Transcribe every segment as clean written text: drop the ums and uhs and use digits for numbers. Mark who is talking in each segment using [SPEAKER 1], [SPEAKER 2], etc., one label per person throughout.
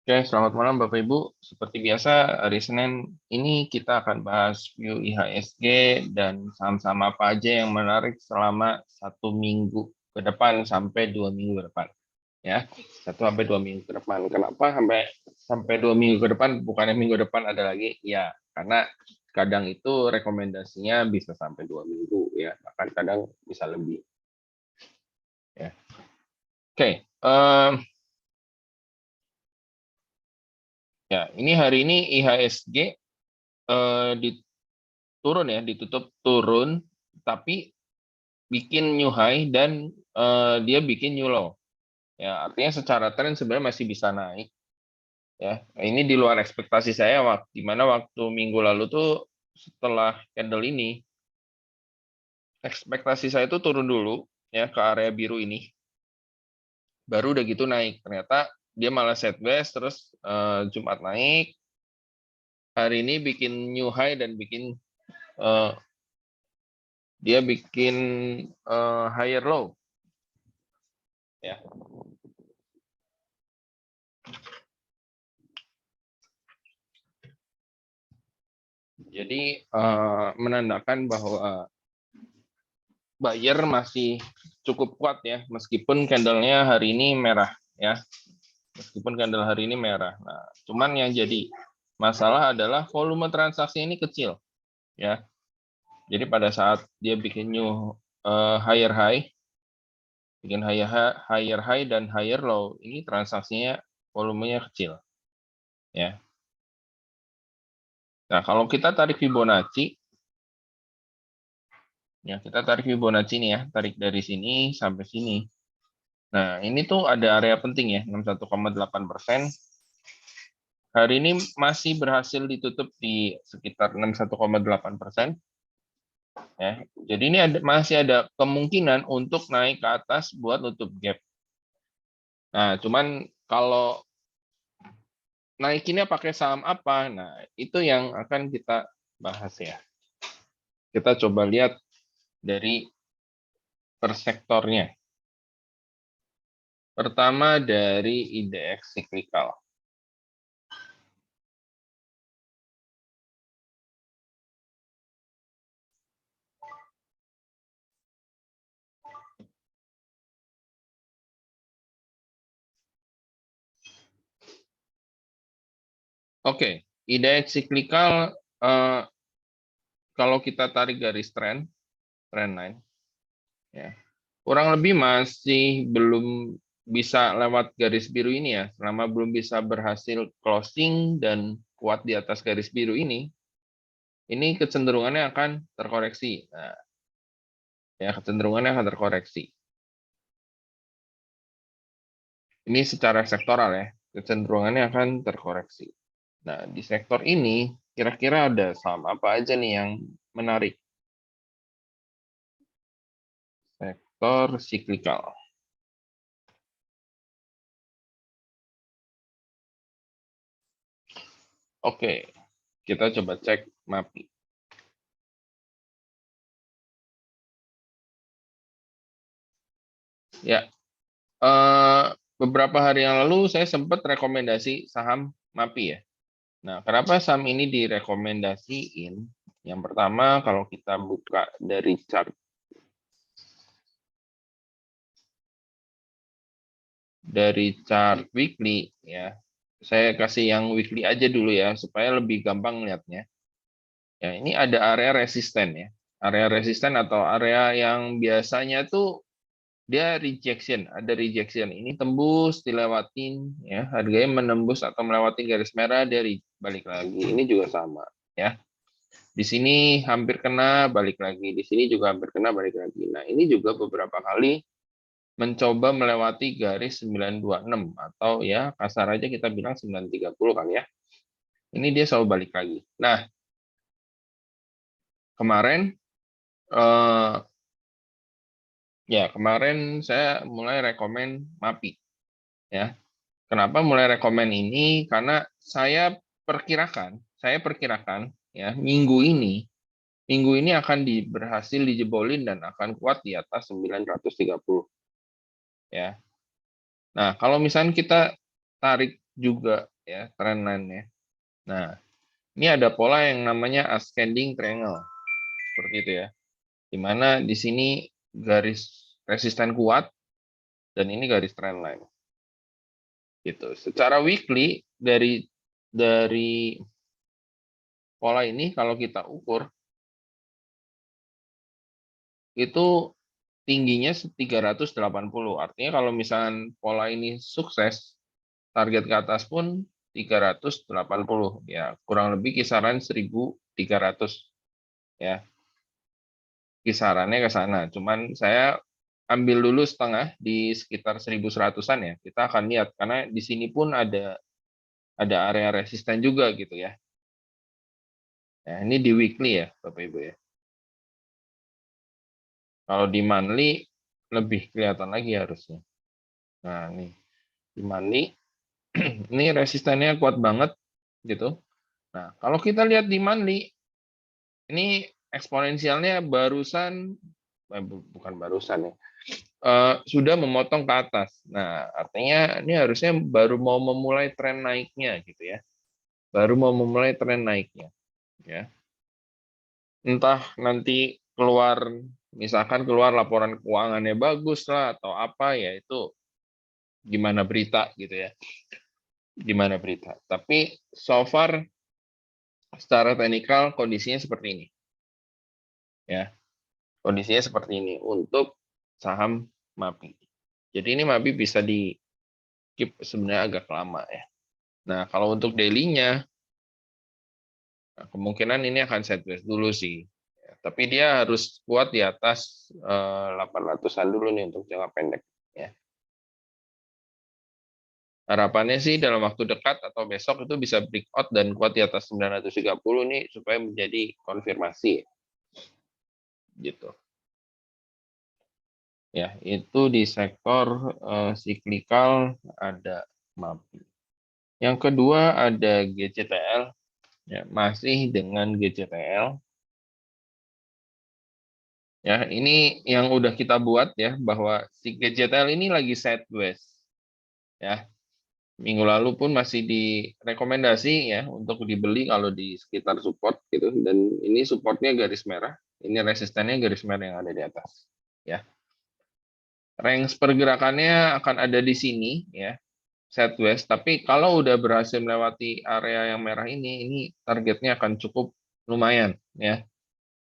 [SPEAKER 1] Oke, selamat malam Bapak Ibu. Seperti biasa, hari Senin ini kita akan bahas view IHSG dan saham-saham apa aja yang menarik selama 1 minggu ke depan sampai 2 minggu ke depan. Ya, 1 sampai 2 minggu ke depan. Kenapa sampai 2 minggu ke depan? Bukannya minggu depan ada lagi? Ya, karena kadang itu rekomendasinya bisa sampai 2 minggu ya, bahkan kadang bisa lebih. Ya, oke. Ya, ini hari ini IHSG turun ya, ditutup turun, tapi bikin new high dan dia bikin new low. Ya, artinya secara tren sebenarnya masih bisa naik. Ya, ini di luar ekspektasi saya di mana waktu minggu lalu tuh setelah candle ini, ekspektasi saya itu turun dulu ya ke area biru ini, baru udah gitu naik. Ternyata dia malah sideways terus Jumat naik, hari ini bikin new high dan eh, dia bikin higher low ya. Jadi menandakan bahwa buyer masih cukup kuat ya, meskipun candle-nya hari ini merah ya, meskipun candle hari ini merah. Nah, cuman yang jadi masalah adalah volume transaksi ini kecil ya. Jadi pada saat dia bikin new higher high, bikin higher high dan higher low, ini transaksinya volumenya kecil ya. Nah, kalau kita tarik Fibonacci, ya kita tarik Fibonacci nih ya, tarik dari sini sampai sini. Nah, ini tuh ada area penting ya, 61,8%. Hari ini masih berhasil ditutup di sekitar 61,8%. Ya. Jadi ini masih ada kemungkinan untuk naik ke atas buat nutup gap. Nah, cuman kalau naikinnya pakai saham apa? Nah, itu yang akan kita bahas ya. Kita coba lihat dari per sektornya. Pertama dari indeks cyclical. Oke, indeks cyclical kalau kita tarik garis trend line ya. Kurang lebih masih belum bisa lewat garis biru ini ya. Selama belum bisa berhasil closing dan kuat di atas garis biru ini kecenderungannya akan terkoreksi. Nah, ya kecenderungannya akan terkoreksi. Ini secara sektoral ya, kecenderungannya akan terkoreksi. Nah, di sektor ini kira-kira ada saham apa aja nih yang menarik? Sektor cyclical. Oke, kita coba cek MAPI. Ya, beberapa hari yang lalu saya sempat rekomendasi saham MAPI ya. Nah, kenapa saham ini direkomendasiin? Yang pertama, kalau kita buka dari chart weekly ya. Saya kasih yang weekly aja dulu ya supaya lebih gampang lihatnya. Ya, ini ada area resisten ya. Area resisten atau area yang biasanya tuh dia rejection, ada rejection. Ini tembus, dilewatin, ya harganya menembus atau melewati garis merah, dari balik lagi. Ini juga sama, ya. Di sini hampir kena, balik lagi. Di sini juga hampir kena, balik lagi. Nah, ini juga beberapa kali mencoba melewati garis 926 atau ya kasar aja kita bilang 930 kali ya. Ini dia selalu balik lagi. Nah, kemarin eh, ya kemarin saya mulai rekomen MAPI ya. Kenapa mulai rekomen ini? Karena saya perkirakan ya minggu ini akan berhasil dijebolin dan akan kuat di atas 930 ya. Nah, kalau misalnya kita tarik juga ya, trend line-nya. Nah, ini ada pola yang namanya ascending triangle. Seperti itu ya. Di mana di sini garis resisten kuat dan ini garis trend line. Gitu. Secara weekly dari pola ini kalau kita ukur itu tingginya 380. Artinya kalau misalnya pola ini sukses, target ke atas pun 380 ya, kurang lebih kisaran 1.300 ya. Kisarannya ke sana. Cuman saya ambil dulu setengah di sekitar 1.100-an ya. Kita akan lihat karena di sini pun ada area resisten juga gitu ya. Nah, ini di weekly ya, Bapak Ibu ya. Kalau di monthly lebih kelihatan lagi harusnya. Nah, nih di monthly ini resistennya kuat banget gitu. Nah, kalau kita lihat di monthly ini eksponensialnya barusan bukan barusan ya. Sudah memotong ke atas. Nah, artinya ini harusnya baru mau memulai tren naiknya gitu ya. Baru mau memulai tren naiknya ya. Entah nanti keluar misalkan keluar laporan keuangannya bagus lah atau apa ya, itu gimana berita gitu ya. Gimana berita. Tapi so far secara teknikal kondisinya seperti ini. Ya. Kondisinya seperti ini untuk saham MAPI. Jadi ini MAPI bisa di keep sebenarnya agak lama ya. Nah, kalau untuk daily-nya kemungkinan ini akan sideways dulu sih. Ya, tapi dia harus kuat di atas 800-an dulu nih untuk jangka pendek ya. Harapannya sih dalam waktu dekat atau besok itu bisa breakout dan kuat di atas 930 nih supaya menjadi konfirmasi gitu. Ya, itu di sektor siklikal ada MAPI. Yang kedua ada GCTL, ya, masih dengan GCTL. Ya, ini yang udah kita buat ya, bahwa si GCTL ini lagi sideways. Ya, minggu lalu pun masih direkomendasi ya untuk dibeli kalau di sekitar support gitu. Dan ini supportnya garis merah, ini resistennya garis merah yang ada di atas. Ya, range pergerakannya akan ada di sini ya, sideways. Tapi kalau udah berhasil melewati area yang merah ini targetnya akan cukup lumayan ya.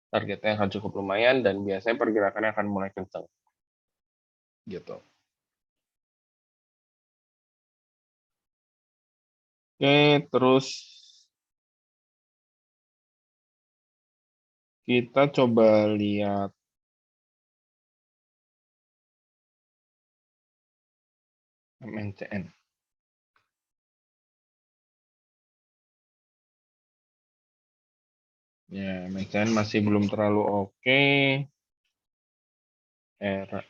[SPEAKER 1] Targetnya akan cukup lumayan dan biasanya pergerakannya akan mulai kencang. Gitu. Oke, terus kita coba lihat MNCN. Ya, MNCN masih belum terlalu oke. Era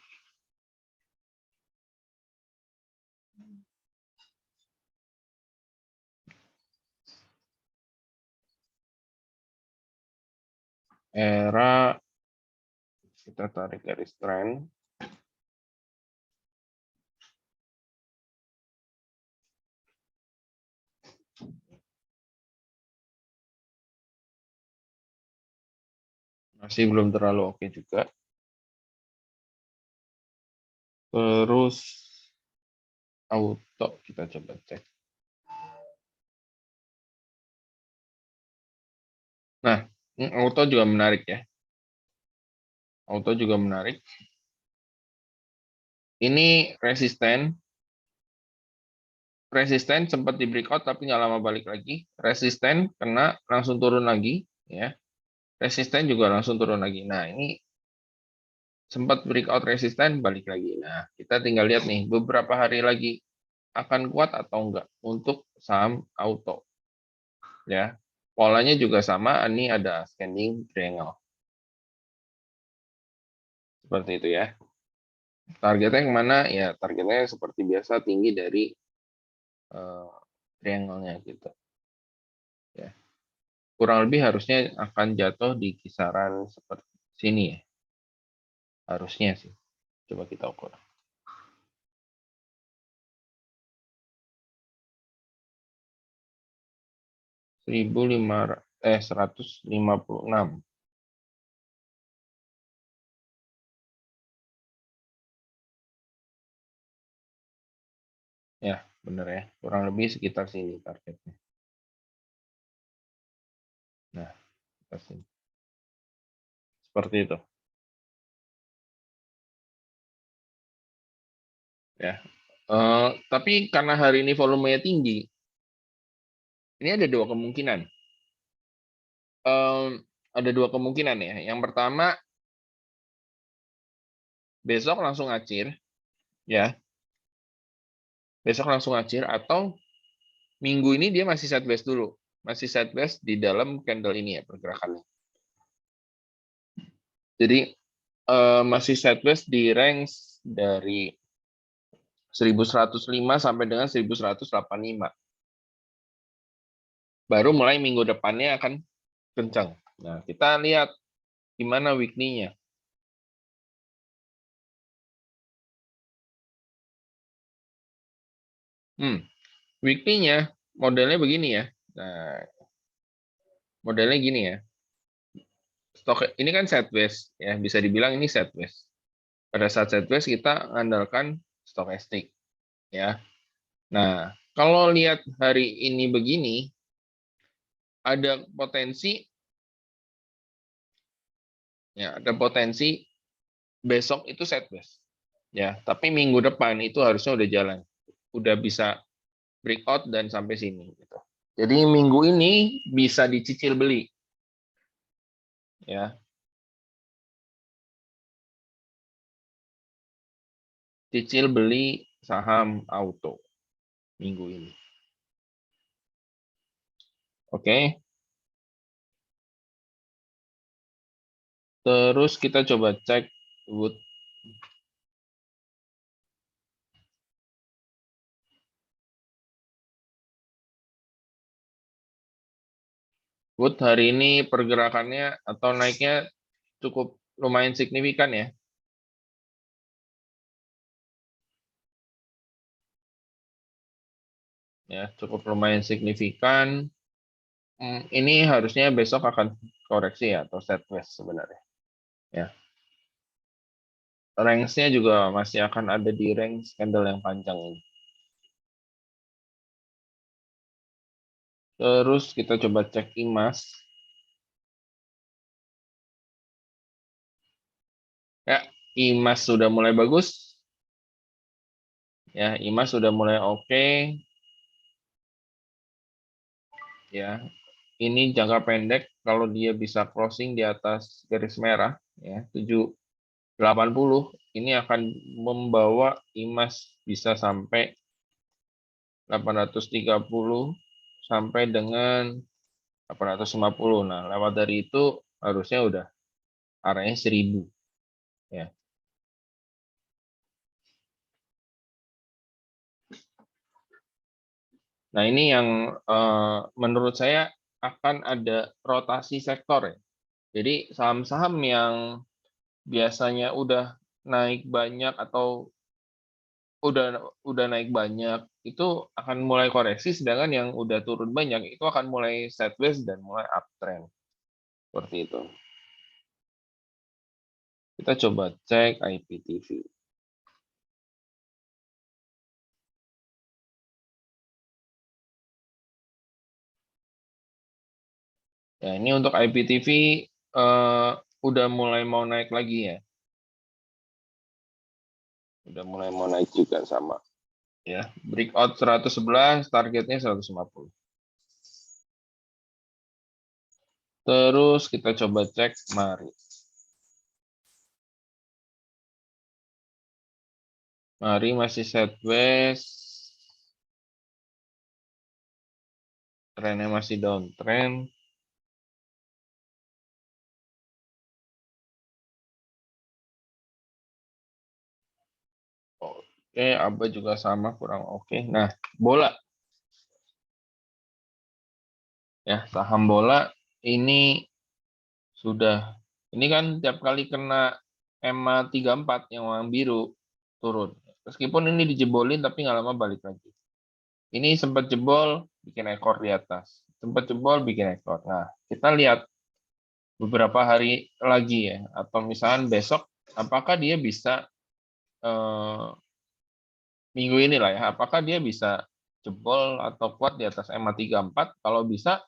[SPEAKER 1] era kita tarik garis tren. Masih belum terlalu oke juga. Terus auto kita coba cek. Nah, ini auto juga menarik ya. Auto juga menarik. Ini resisten sempat di breakout tapi nggak lama balik lagi. Resisten kena langsung turun lagi ya. Resisten juga langsung turun lagi. Nah, ini sempat breakout resisten balik lagi. Nah, kita tinggal lihat nih beberapa hari lagi akan kuat atau enggak untuk saham auto. Ya. Polanya juga sama, ini ada ascending triangle. Seperti itu ya. Targetnya kemana? Ya, targetnya seperti biasa tinggi dari uh, triangle-nya gitu. Ya. Kurang lebih harusnya akan jatuh di kisaran seperti sini ya. Harusnya sih. Coba kita ukur. 156. Ya, benar ya. Kurang lebih sekitar sini targetnya. Nah, seperti itu. Ya. Tapi karena hari ini volumenya tinggi, ini ada dua kemungkinan. Ada dua kemungkinan ya. Yang pertama, besok langsung acir, ya. Besok langsung acir, atau minggu ini dia masih sideways dulu. Masih sideways di dalam candle ini ya pergerakannya. Jadi masih sideways di range dari 1105 sampai dengan 1185. Baru mulai minggu depannya akan kencang. Nah, kita lihat gimana weekly-nya. Weekly-nya modelnya begini ya. Nah, modelnya gini ya. Stok ini kan sideways ya, bisa dibilang ini sideways. Pada saat sideways kita mengandalkan stokastik ya. Nah, kalau lihat hari ini begini, ada potensi ya, ada potensi besok itu sideways ya, tapi minggu depan itu harusnya udah jalan, udah bisa breakout dan sampai sini gitu. Jadi minggu ini bisa dicicil beli ya, cicil beli saham auto minggu ini. Oke. Terus kita coba cek Wood. Wood hari ini pergerakannya atau naiknya cukup lumayan signifikan ya. Ya, cukup lumayan signifikan. Ini harusnya besok akan koreksi ya, atau sideways sebenarnya. Ya. Range-nya juga masih akan ada di range candle yang panjang ini. Terus kita coba cek IMAS. Ya, IMAS sudah mulai bagus. Ya, IMAS sudah mulai oke. Ya, ini jangka pendek kalau dia bisa closing di atas garis merah ya 780, ini akan membawa IMAS bisa sampai 830 sampai dengan 850. Nah, lewat dari itu harusnya udah arahnya 1000 ya. Nah, ini yang menurut saya akan ada rotasi sektor ya. Jadi saham-saham yang biasanya udah naik banyak atau udah naik banyak itu akan mulai koreksi, sedangkan yang udah turun banyak itu akan mulai sideways dan mulai uptrend seperti itu. Kita coba cek IPTV. Ya, ini untuk IPTV udah mulai mau naik lagi ya. Udah mulai mau naik juga sama. Ya, breakout 111, targetnya 150. Terus kita coba cek Mari. Mari masih sideways. Trennya masih downtrend. Oke, Aba juga sama, kurang oke. Nah, bola. Ya, saham bola ini sudah, ini kan tiap kali kena EMA 34 yang warna biru turun. Meskipun ini dijebolin tapi nggak lama balik lagi. Ini sempat jebol bikin ekor di atas. sempat jebol bikin ekspor. Nah, kita lihat beberapa hari lagi ya, atau misalkan besok, apakah dia bisa minggu ini lah ya, apakah dia bisa jebol atau kuat di atas MA34? Kalau bisa,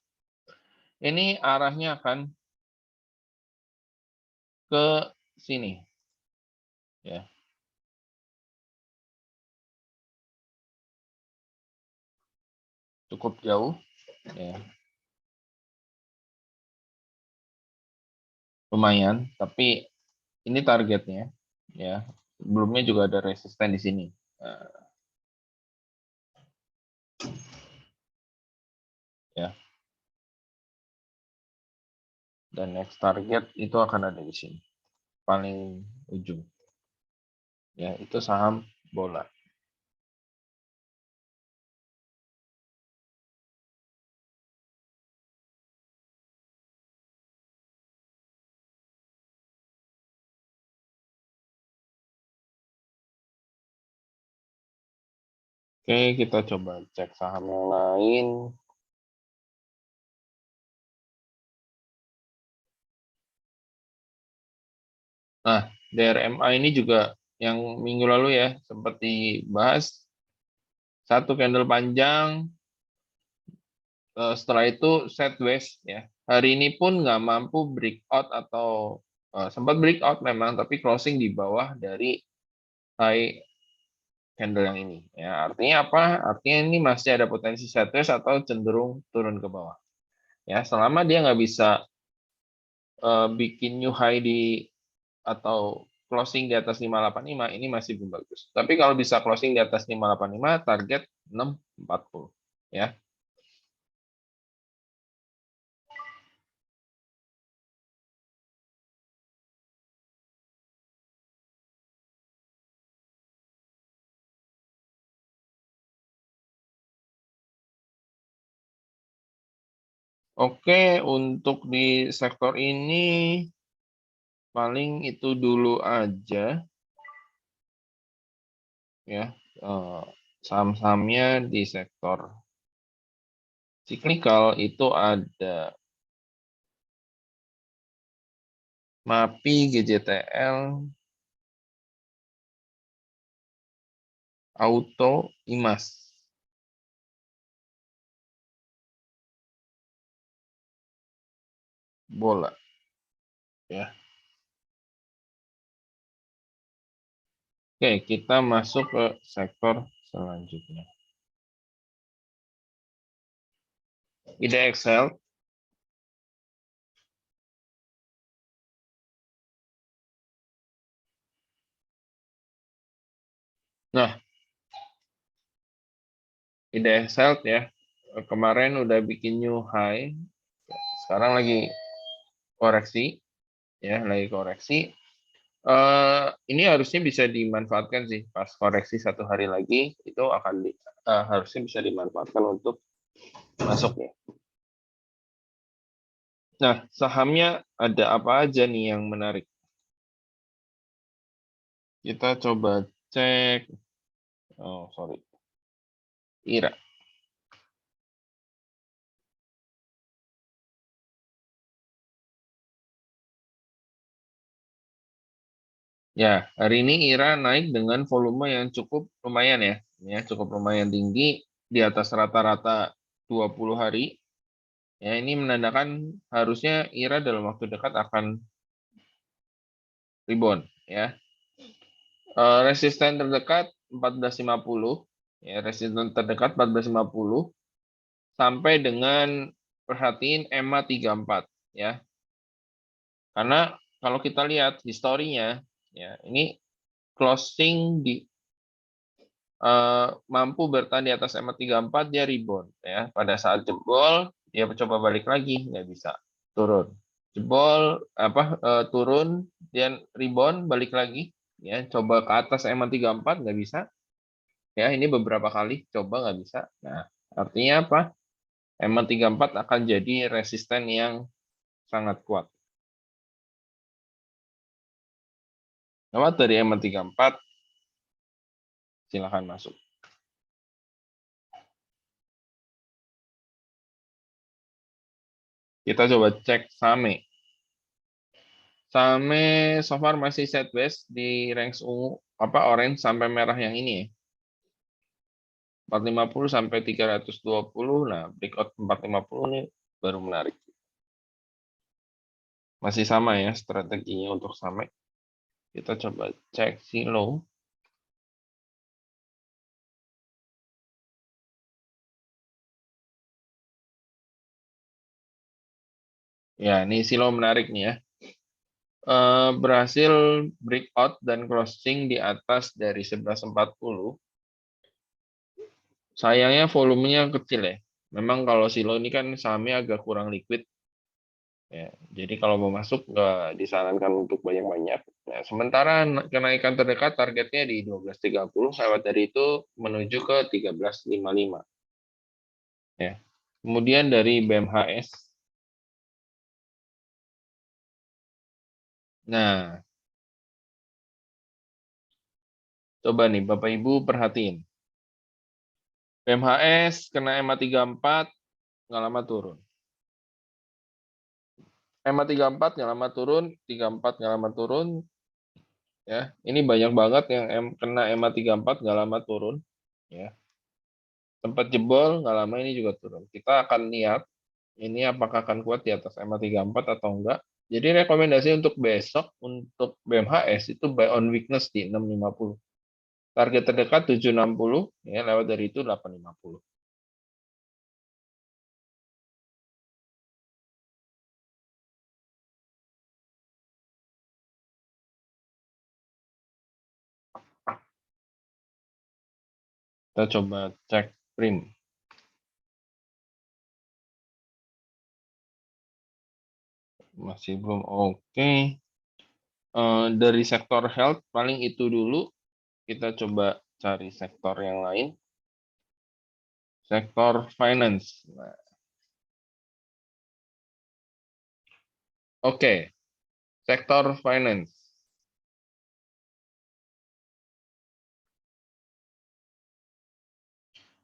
[SPEAKER 1] ini arahnya akan ke sini, ya, cukup jauh, ya, lumayan. Tapi ini targetnya, ya. Sebelumnya juga ada resisten di sini. Ya, dan next target itu akan ada di sini, paling ujung. Ya, itu saham bola. Oke, kita coba cek saham yang lain. Nah, DRMA ini juga yang minggu lalu ya, seperti bahas, satu candle panjang, setelah itu sideways ya. Hari ini pun nggak mampu breakout atau sempat breakout memang, tapi closing di bawah dari high candle yang ini. Ya, artinya apa? Artinya ini masih ada potensi sideways atau cenderung turun ke bawah. Ya, selama dia nggak bisa bikin new high di atau closing di atas 585, ini masih belum bagus. Tapi kalau bisa closing di atas 585, target 640 ya. Oke, untuk di sektor ini paling itu dulu aja ya, saham-sahamnya di sektor cyclical itu ada MAPI, GJTL, Auto, IMAS, bola ya. Oke, kita masuk ke sektor selanjutnya. IDX Health. Nah, IDX Health ya, kemarin udah bikin new high, sekarang lagi koreksi ya, lagi koreksi. Ini harusnya bisa dimanfaatkan sih, pas koreksi satu hari lagi itu akan harusnya bisa dimanfaatkan untuk masuk ya. Nah, sahamnya ada apa aja nih yang menarik? Kita coba cek. Oh, sorry. IRA. Ya, hari ini IRA naik dengan volume yang cukup lumayan ya. Ya, cukup lumayan tinggi di atas rata-rata 20 hari. Ya, ini menandakan harusnya IRA dalam waktu dekat akan rebound ya. Resisten terdekat 1450 ya, resisten terdekat 1450 sampai dengan perhatiin EMA 34 ya. Karena kalau kita lihat historinya ya, ini closing di mampu bertahan di atas EMA 34, dia rebound ya. Pada saat jebol dia coba balik lagi, nggak bisa, turun. Jebol turun dan rebound balik lagi ya, coba ke atas EMA 34 nggak bisa ya, ini beberapa kali coba nggak bisa. Nah, artinya apa? EMA 34 akan jadi resisten yang sangat kuat. Lewat dari EMA 34, silahkan masuk. Kita coba cek Same. Same so far masih sideways di range ungu, orange sampai merah yang ini ya. 450 sampai 320. Nah, breakout 450 ini baru menarik. Masih sama ya strateginya untuk Same. Kita coba cek silo. Ya, ini silo menarik nih ya. Berhasil breakout dan crossing di atas dari 1140. Sayangnya volumenya kecil ya. Memang kalau silo ini kan sahamnya agak kurang liquid. Ya, jadi kalau mau masuk nggak disarankan untuk banyak-banyak. Nah, sementara kenaikan terdekat targetnya di 12.30, lewat dari itu menuju ke 13.55. Ya. Kemudian dari BMHS. Nah, coba nih Bapak Ibu perhatiin. BMHS kena EMA 34, nggak lama turun. EMA 34 nggak lama turun, 34 nggak lama turun. Ya, ini banyak banget yang kena EMA 34 nggak lama turun. Ya, tempat jebol nggak lama ini juga turun. Kita akan lihat ini apakah akan kuat di atas EMA 34 atau enggak. Jadi rekomendasi untuk besok untuk BMHS itu buy on weakness di 650. Target terdekat 760, ya lewat dari itu 850. Kita coba cek prim. Masih belum oke. Dari sektor health paling itu dulu. Kita coba cari sektor yang lain. Sektor finance. Nah, oke, sektor finance.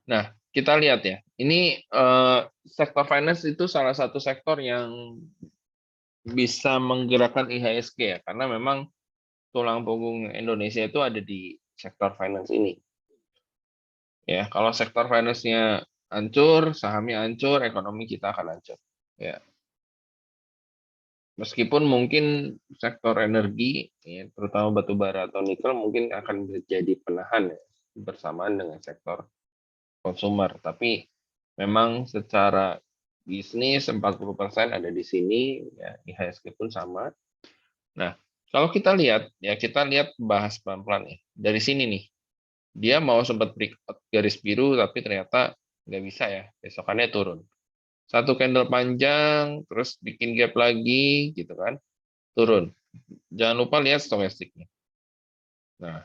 [SPEAKER 1] Nah, kita lihat ya. Ini sektor finance itu salah satu sektor yang bisa menggerakkan IHSG ya, karena memang tulang punggung Indonesia itu ada di sektor finance ini. Ya, kalau sektor finance-nya hancur, sahamnya hancur, ekonomi kita akan hancur. Ya, meskipun mungkin sektor energi, ya, terutama batu bara atau nikel, mungkin akan menjadi penahan ya, bersamaan dengan sektor konsumer. Tapi memang secara bisnis 40% ada di sini, ya IHSG pun sama. Nah, kalau kita lihat, ya kita lihat bahas pelan-pelan ya. Dari sini nih, dia mau sempat breakout garis biru, tapi ternyata nggak bisa ya, besokannya turun. Satu candle panjang, terus bikin gap lagi, gitu kan, turun. Jangan lupa lihat stokastiknya. Nah,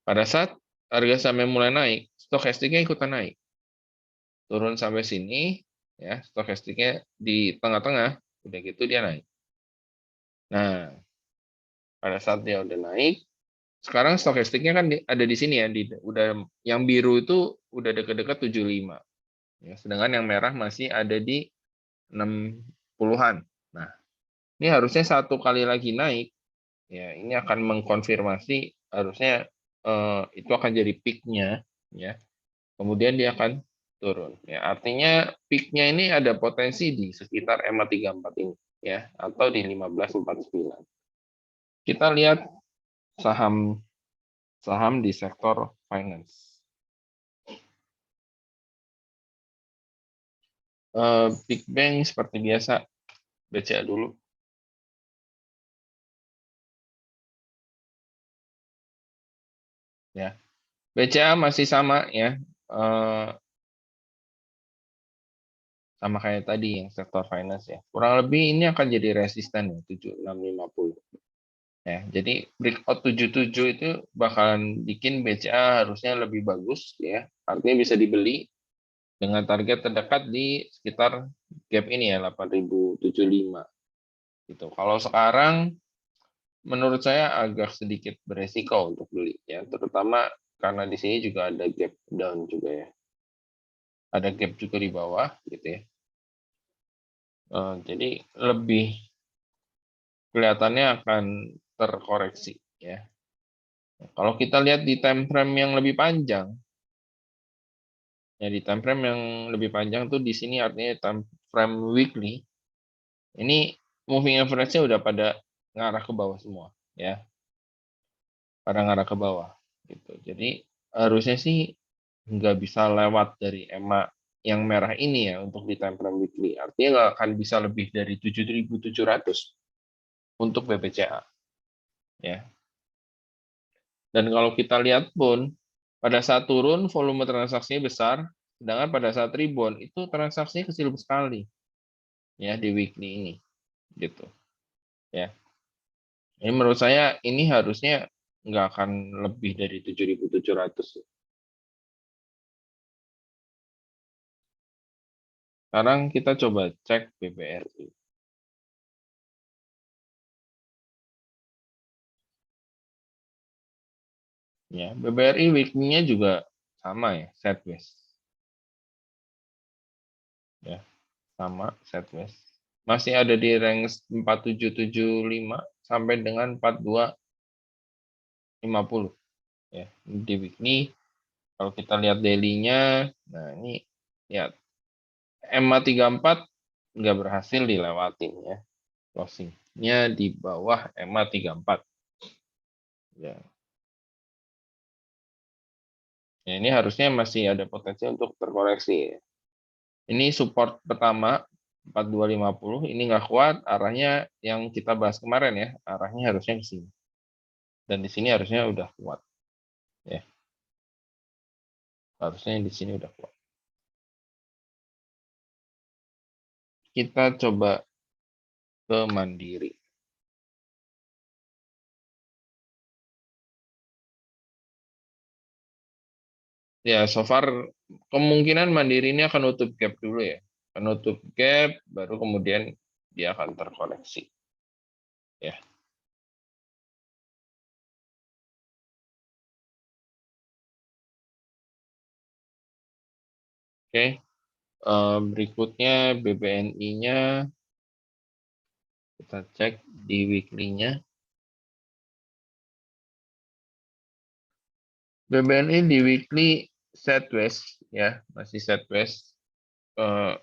[SPEAKER 1] pada saat harga saham mulai naik, stokastiknya ikutan naik. Turun sampai sini, ya stokastiknya di tengah-tengah, udah gitu dia naik. Nah, pada saat dia udah naik, sekarang stokastiknya kan ada di sini ya, udah yang biru itu udah dekat-dekat 75. Ya, sedangkan yang merah masih ada di 60-an. Nah, ini harusnya satu kali lagi naik, ya ini akan mengkonfirmasi harusnya itu akan jadi peak-nya, ya. Kemudian dia akan turun. Ya, artinya peak-nya ini ada potensi di sekitar EMA 34 ini, ya, atau di 1549. Kita lihat saham saham di sektor finance. Big Bang seperti biasa, BCA dulu. Ya, BCA masih sama ya, sama kayak tadi yang sektor finance ya. Kurang lebih ini akan jadi resisten ya 7650. Ya, jadi breakout 77 itu bakalan bikin BCA harusnya lebih bagus ya. Artinya bisa dibeli dengan target terdekat di sekitar gap ini ya 8075 gitu. Kalau sekarang menurut saya agak sedikit beresiko untuk beli ya, terutama karena di sini juga ada gap down juga ya. Ada gap juga di bawah gitu ya. Jadi lebih kelihatannya akan terkoreksi ya. Kalau kita lihat di time frame yang lebih panjang, ya di time frame yang lebih panjang tuh di sini artinya time frame weekly, ini moving average-nya udah pada ngarah ke bawah semua ya, pada ngarah ke bawah gitu. Jadi harusnya sih nggak bisa lewat dari EMA yang merah ini ya untuk di time frame weekly. Artinya nggak akan bisa lebih dari 7.700 untuk BBCA ya. Dan kalau kita lihat pun, pada saat turun volume transaksinya besar, sedangkan pada saat rebound itu transaksinya kecil sekali ya di weekly ini gitu ya. Ini menurut saya ini harusnya nggak akan lebih dari 7.700. Sekarang kita coba cek BBRI. Ya, BBRI weekly-nya juga sama ya, sideways. Ya, sama sideways. Masih ada di range 4775 sampai dengan 4250 ya. Di weekly kalau kita lihat daily-nya, nah ini ya MA34 nggak berhasil dilewatin ya. Closing-nya di bawah MA34. Ya. Ya, ini harusnya masih ada potensi untuk terkoreksi. Ini support pertama 4250, ini nggak kuat, arahnya yang kita bahas kemarin ya, arahnya harusnya ke sini. Dan di sini harusnya udah kuat. Ya, harusnya di sini udah kuat. Kita coba ke Mandiri. Ya, so far kemungkinan Mandiri ini akan nutup gap dulu ya. Akan nutup gap, baru kemudian dia akan terkoneksi. Ya, oke. Berikutnya BBNI-nya kita cek di weekly-nya. BBNI di weekly sideways ya, masih sideways. Eh,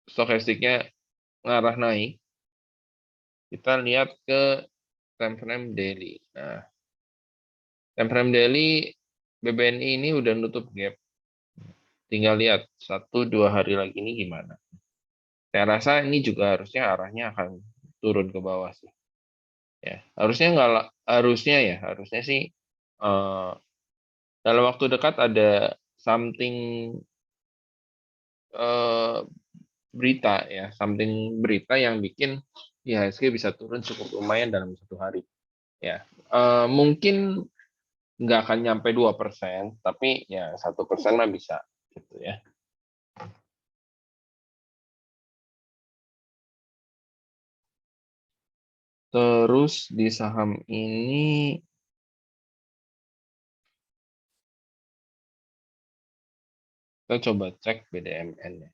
[SPEAKER 1] Stokastiknya ngarah naik. Kita lihat ke time frame daily. Nah, time frame daily BBNI ini udah nutup gap. Tinggal lihat 1-2 hari lagi ini gimana. Saya rasa ini juga harusnya arahnya akan turun ke bawah sih. Ya, harusnya nggak harusnya sih eh, dalam waktu dekat ada something eh, berita yang bikin IHSG bisa turun cukup lumayan dalam 1 hari. Ya, mungkin nggak akan nyampe 2%, tapi ya 1% mah bisa gitu ya. Terus di saham ini kita coba cek BDMN ya.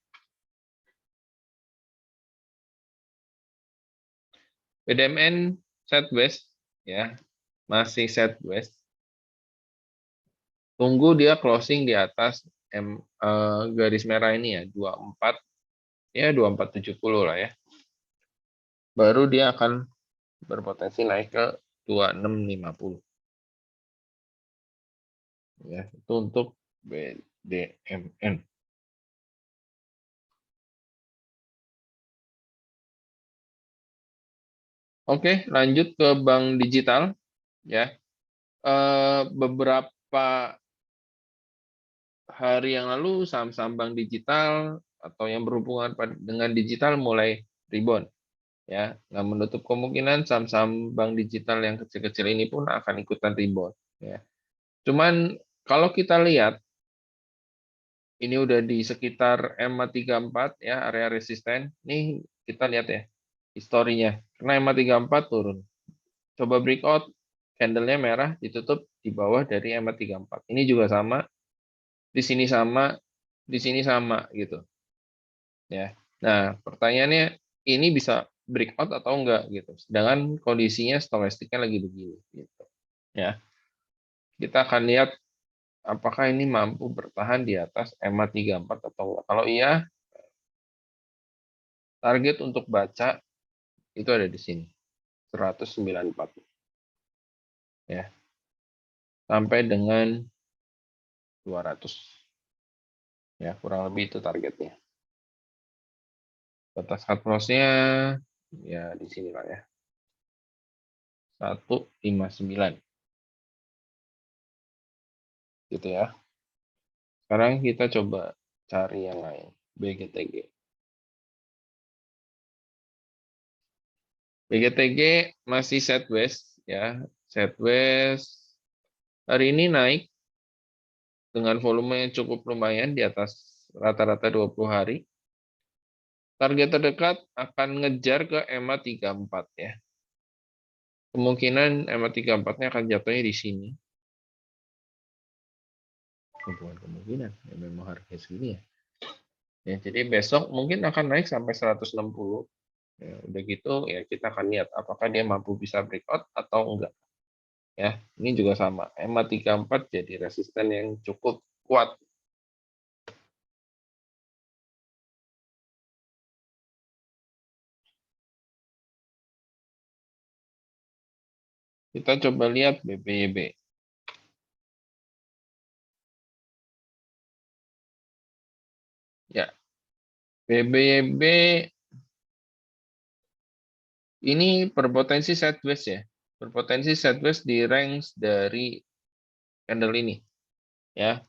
[SPEAKER 1] BDMN sideways ya, masih sideways. Tunggu dia closing di atas garis merah ini ya, 24 ya 2470 lah ya. Baru dia akan berpotensi naik ke 2650. Ya, itu untuk BDMN. Oke, lanjut ke bank digital ya. Beberapa hari yang lalu saham-saham bank digital atau yang berhubungan dengan digital mulai rebound ya. Nggak menutup kemungkinan saham-saham bank digital yang kecil-kecil ini pun akan ikutan rebound ya. Cuman kalau kita lihat ini udah di sekitar MA34 ya, area resisten. Nih kita lihat ya historinya. Karena MA34 turun. Coba breakout, candlenya merah, ditutup di bawah dari MA34. Ini juga sama, di sini sama, di sini sama gitu. Ya. Nah, pertanyaannya ini bisa breakout atau enggak gitu. Sedangkan kondisinya stokastiknya lagi begini gitu. Ya. Kita akan lihat apakah ini mampu bertahan di atas EMA 34 atau enggak. Kalau iya, target untuk baca itu ada di sini. 194 ya. Sampai dengan 200. Ya, kurang lebih itu targetnya. Batas cut loss-nya ya di sini lah ya. 159 gitu ya. Sekarang kita coba cari yang lain, BGTG. BGTG masih sideways ya, sideways. Hari ini naik dengan volume yang cukup lumayan di atas rata-rata 20 hari. Target terdekat akan ngejar ke EMA 34 ya. Kemungkinan EMA 34-nya akan jatuhnya di sini. Bukan kemungkinan, ya memang harga segini ya. Ya, jadi besok mungkin akan naik sampai 160. Ya, udah gitu ya kita akan lihat apakah dia mampu bisa breakout atau enggak. Ya, ini juga sama. EMA 34 jadi resisten yang cukup kuat. Kita coba lihat BPYB. Ya, BBYB ini berpotensi sideways ya. Berpotensi sideways di range dari candle ini. Ya,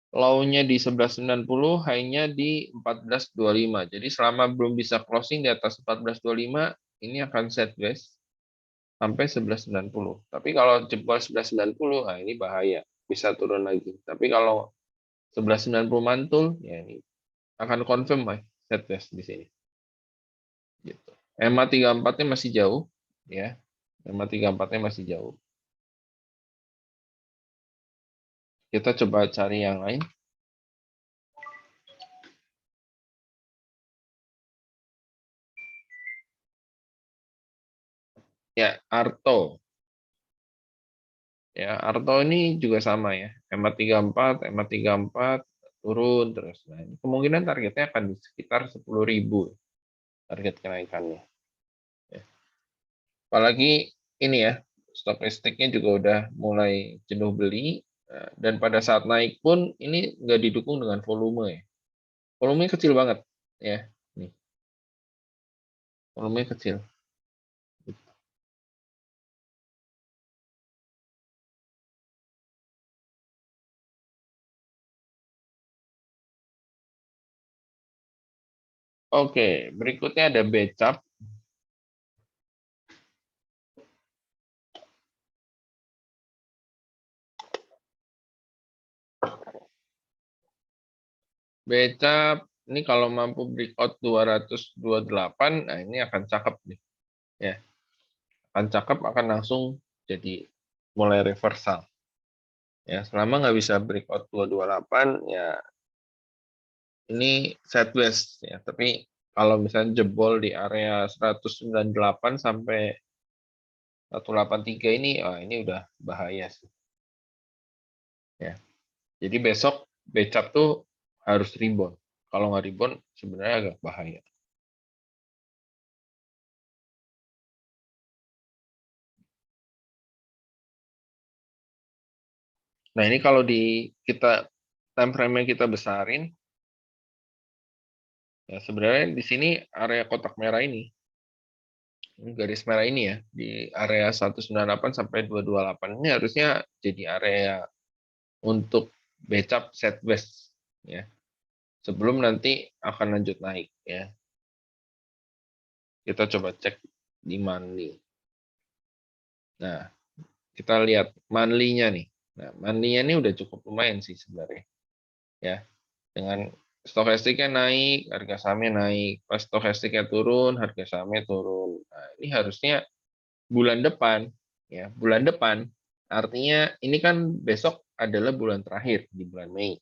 [SPEAKER 1] low-nya di 1190, high-nya di 1425. Jadi selama belum bisa closing di atas 1425, ini akan sideways sampai 1190. Tapi kalau jebol 1190, nah ini bahaya. Bisa turun lagi. Tapi kalau 1190 mantul, ya ini akan confirm sideways di sini. Gitu. EMA 34-nya masih jauh, ya. EMA 34-nya masih jauh. Kita coba cari yang lain. Ya, Arto. Ya, Arto ini juga sama ya. EMA 34, EMA 34 turun terus. Nah, ini kemungkinan targetnya akan di sekitar 10.000 target kenaikannya. Ya. Apalagi ini ya, stokastiknya juga udah mulai jenuh beli. Nah, dan pada saat naik pun ini nggak didukung dengan volume ya. Volumenya kecil banget ya. Nih, volumenya kecil. Oke, berikutnya ada Becap. Becap ini kalau mampu breakout 228, nah ini akan cakep nih. Ya, akan cakep, akan langsung jadi mulai reversal. Ya, selama nggak bisa breakout 228, ya ini sideways ya. Tapi kalau misalnya jebol di area 198 sampai 183 ini, ini udah bahaya sih. Ya. Jadi besok becap tuh harus rebound. Kalau nggak rebound sebenarnya agak bahaya. Nah, ini kalau di kita time frame-nya kita besarin, ya sebenarnya di sini area kotak merah ini garis merah ini ya, di area 198 sampai 228 ini harusnya jadi area untuk becap sideways ya. Sebelum nanti akan lanjut naik ya. Kita coba cek di monthly. Nah, kita lihat monthly-nya nih. Nah, monthly-nya ini udah cukup lumayan sih sebenarnya. Ya, dengan stokastiknya naik, harga sahamnya naik. Pas stokastiknya turun, harga sahamnya turun. Nah, ini harusnya bulan depan, ya, bulan depan. Artinya ini kan besok adalah bulan terakhir di bulan Mei.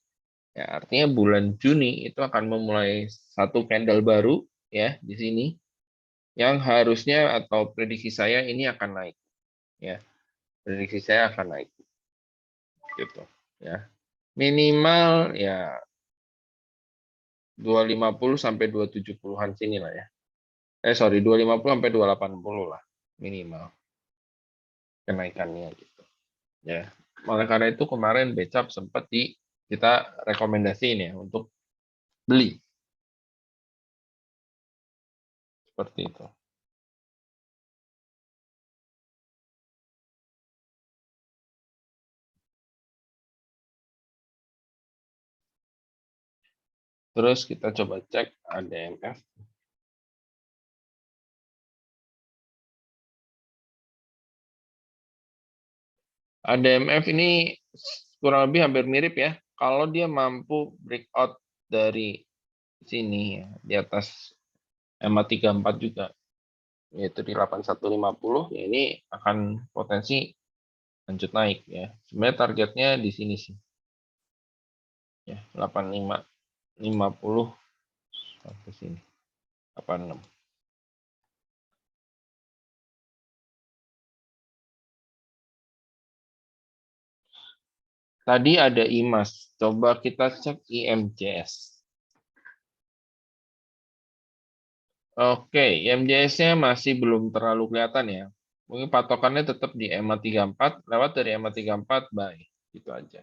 [SPEAKER 1] Ya, artinya bulan Juni itu akan memulai satu candle baru ya di sini yang harusnya atau prediksi saya ini akan naik ya. Prediksi saya akan naik gitu ya. Minimal ya 250 sampai 270-an sini lah ya. Sorry, 250 sampai 280 lah minimal kenaikannya gitu. Ya. Oleh karena itu kemarin Becap sempat kita rekomendasiin ya untuk beli seperti itu. Terus kita coba cek ADMF. ADMF ini kurang lebih hampir mirip ya. Kalau dia mampu breakout dari sini ya, di atas EMA 34 juga, yaitu di 8150, ya ini akan potensi lanjut naik ya. Sebenarnya targetnya di sini sih. Ya, 8550 sampai sini. 86. Tadi ada IMAS, coba kita cek IMJS. Oke, IMJS-nya masih belum terlalu kelihatan ya. Mungkin patokannya tetap di EMA 34, lewat dari EMA 34, buy. Gitu aja.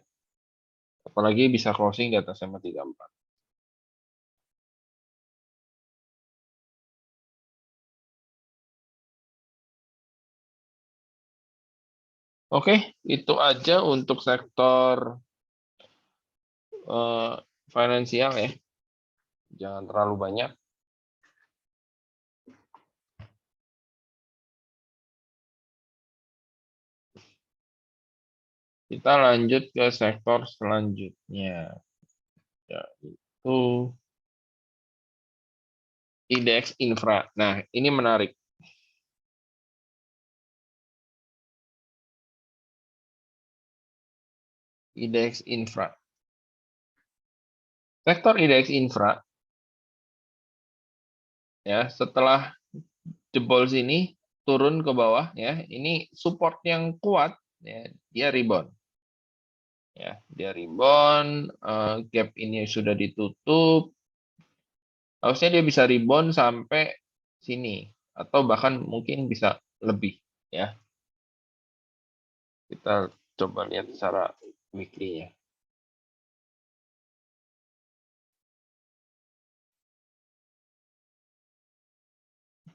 [SPEAKER 1] Apalagi bisa closing di atas EMA 34. Oke, itu aja untuk sektor eh, finansial ya. Jangan terlalu banyak. Kita lanjut ke sektor selanjutnya, yaitu IDX Infra. Nah, ini menarik. IDX Infra. Sektor IDX Infra, ya, setelah jebol sini, turun ke bawah, ya, ini support yang kuat, ya, dia rebound. Ya, dia rebound, gap ini sudah ditutup, harusnya dia bisa rebound sampai sini atau bahkan mungkin bisa lebih ya. Kita coba lihat secara weekly-nya.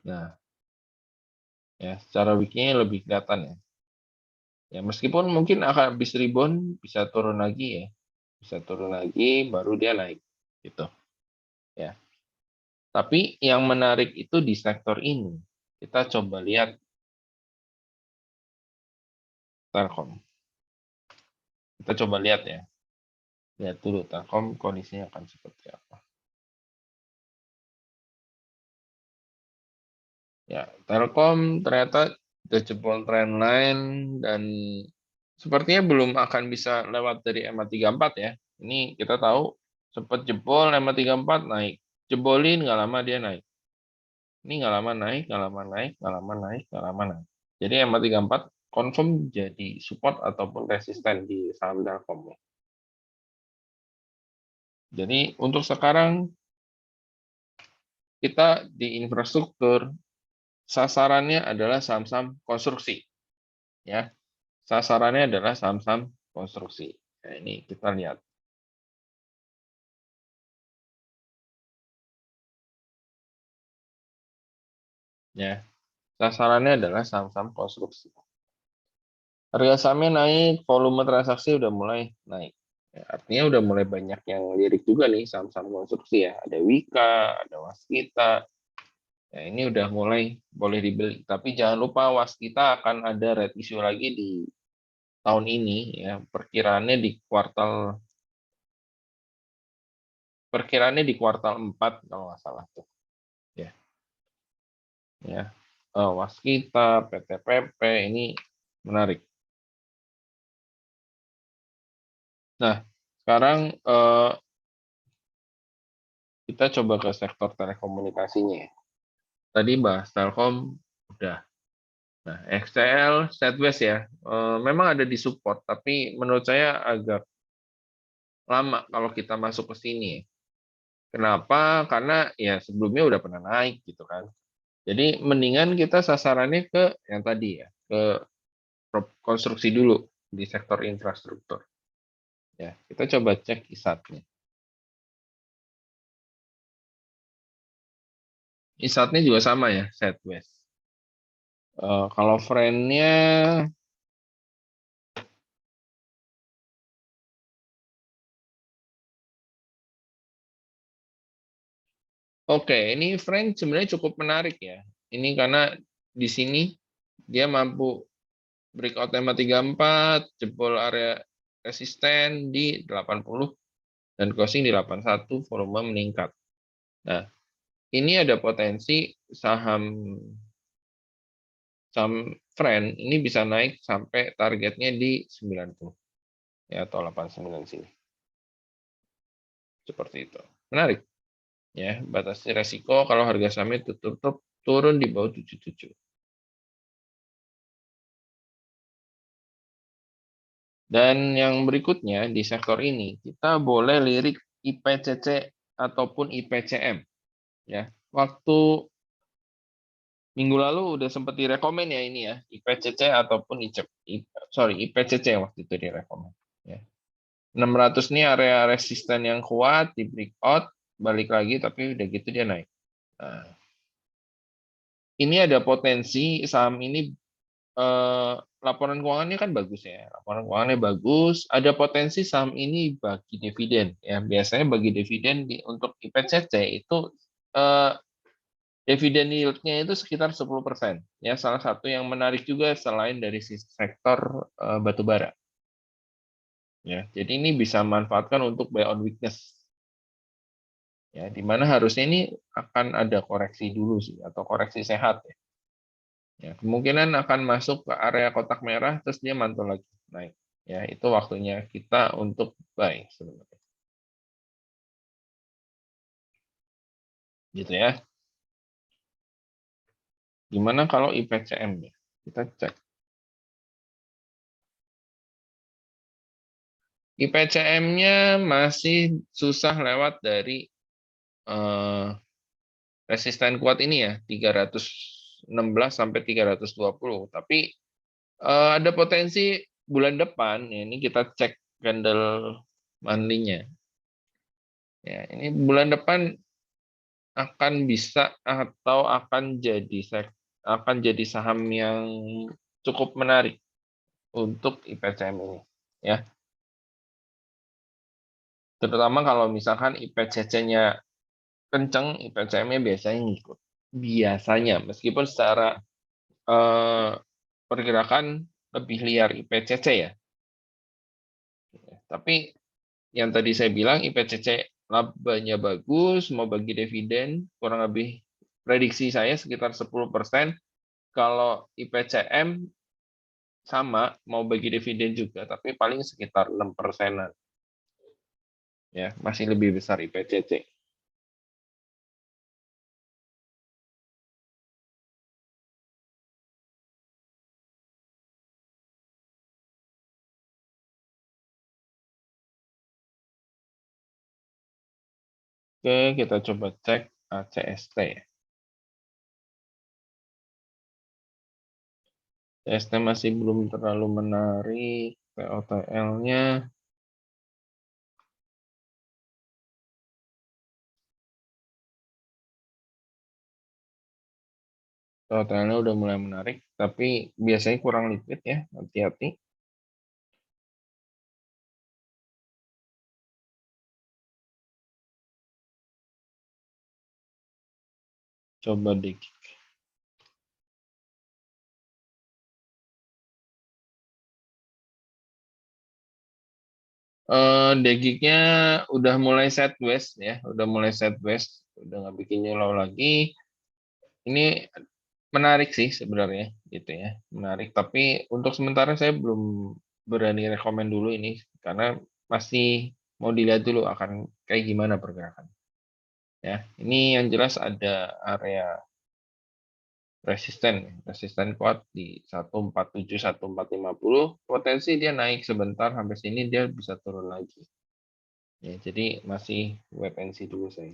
[SPEAKER 1] Nah, ya secara weekly-nya lebih kelihatan ya. Ya meskipun mungkin akan habis rebound bisa turun lagi ya. Bisa turun lagi baru dia naik gitu ya. Tapi yang menarik itu di sektor ini. Kita coba lihat Telkom. Kita coba lihat ya. Lihat dulu Telkom kondisinya akan seperti apa. Ya, Telkom ternyata udah jebol trendline dan sepertinya belum akan bisa lewat dari EMA 34 ya. Ini kita tahu sempat jebol EMA 34 naik. Jebolin nggak lama dia naik. Ini nggak lama naik, nggak lama naik, nggak lama naik, nggak lama naik. Jadi EMA 34 confirm jadi support ataupun resisten di saham Telkom. Jadi untuk sekarang kita di infrastruktur sasarannya adalah saham-saham konstruksi ya. Sasarannya adalah saham-saham konstruksi. Nah, ini kita lihat. Ya, sasarannya adalah saham-saham konstruksi. Harga sahamnya naik, volume transaksi udah mulai naik. Ya, artinya udah mulai banyak yang lirik juga nih saham-saham konstruksi ya. Ada Wika, ada Waskita. Ya, ini udah mulai boleh dibeli. Tapi jangan lupa Waskita akan ada red issue lagi di tahun ini ya. Perkiraannya di kuartal 4 kalau nggak salah tuh. Ya, ya. Waskita, PTPP ini menarik. Nah, sekarang Kita coba ke sektor telekomunikasinya ya. Tadi bahas Telkom udah. Nah, XTL, Southwest ya, memang ada di support, tapi menurut saya agak lama kalau kita masuk ke sini. Kenapa? Karena ya sebelumnya udah pernah naik gitu kan. Jadi mendingan kita sasarannya ke yang tadi ya, ke konstruksi dulu di sektor infrastruktur. Ya, kita coba cek ISAT-nya. ISAT-nya juga sama ya, Southwest. Kalau friend-nya, oke, ini friend sebenarnya cukup menarik ya. Ini karena di sini dia mampu breakout tema 34, jebol area resisten di 80 dan closing di 81, volume meningkat. Nah, ini ada potensi saham saham friend ini bisa naik sampai targetnya di 90 ya atau 89 sini. Seperti itu. Menarik ya, batasi resiko kalau harga sahamnya tutup turun di bawah 77. Dan yang berikutnya di sektor ini kita boleh lirik IPCC ataupun IPCM ya. Waktu minggu lalu udah sempat direkomen ya ini ya, IPCC ataupun IPCC waktu itu direkomen ya. 600 ini area resisten yang kuat di breakout, balik lagi tapi udah gitu dia naik. Nah, ini ada potensi saham ini laporan keuangannya kan bagus ya. Laporan keuangannya bagus, ada potensi saham ini bagi dividen ya. Biasanya bagi dividen untuk IPCC itu eh, dividen yield-nya itu sekitar 10%. Ya, salah satu yang menarik juga selain dari sektor batu bara. Ya, jadi ini bisa manfaatkan untuk buy on weakness. Ya, di mana harusnya ini akan ada koreksi dulu sih atau koreksi sehat ya. Ya, kemungkinan akan masuk ke area kotak merah terus dia mantul lagi naik. Ya, itu waktunya kita untuk buy sebenarnya. Gitu ya. Gimana kalau IPCM-nya? Kita cek. IPCM-nya masih susah lewat dari eh, resisten kuat ini ya, 316 sampai 320. Tapi ada potensi bulan depan, ya, ini kita cek candle monthly-nya. Ya, ini bulan depan akan bisa atau akan jadi saham yang cukup menarik untuk IPCM ini. Ya, terutama kalau misalkan IPCC-nya kenceng, IPCM-nya biasanya ngikut. Biasanya, meskipun secara eh, pergerakan lebih liar IPCC ya. Tapi yang tadi saya bilang IPCC labanya bagus, mau bagi dividen, kurang lebih prediksi saya sekitar 10%. Kalau IPCM sama, mau bagi dividen juga, tapi paling sekitar 6%-an. Ya, masih lebih besar IPCC. Oke, kita coba cek ACST. ACST masih belum terlalu menarik. POTL-nya POTL-nya udah mulai menarik, tapi biasanya kurang liquid ya, hati-hati. Coba dikit. Degiknya udah mulai sideways ya, udah nggak bikin nyelau lagi. Ini menarik sih sebenarnya, gitu ya, menarik. Tapi untuk sementara saya belum berani rekomen dulu ini karena masih mau dilihat dulu akan kayak gimana pergerakan. Ya, ini yang jelas ada area resisten kuat di 147, 1450. Potensi dia naik sebentar sampai sini dia bisa turun lagi. Ya, jadi masih wait and see dulu saya.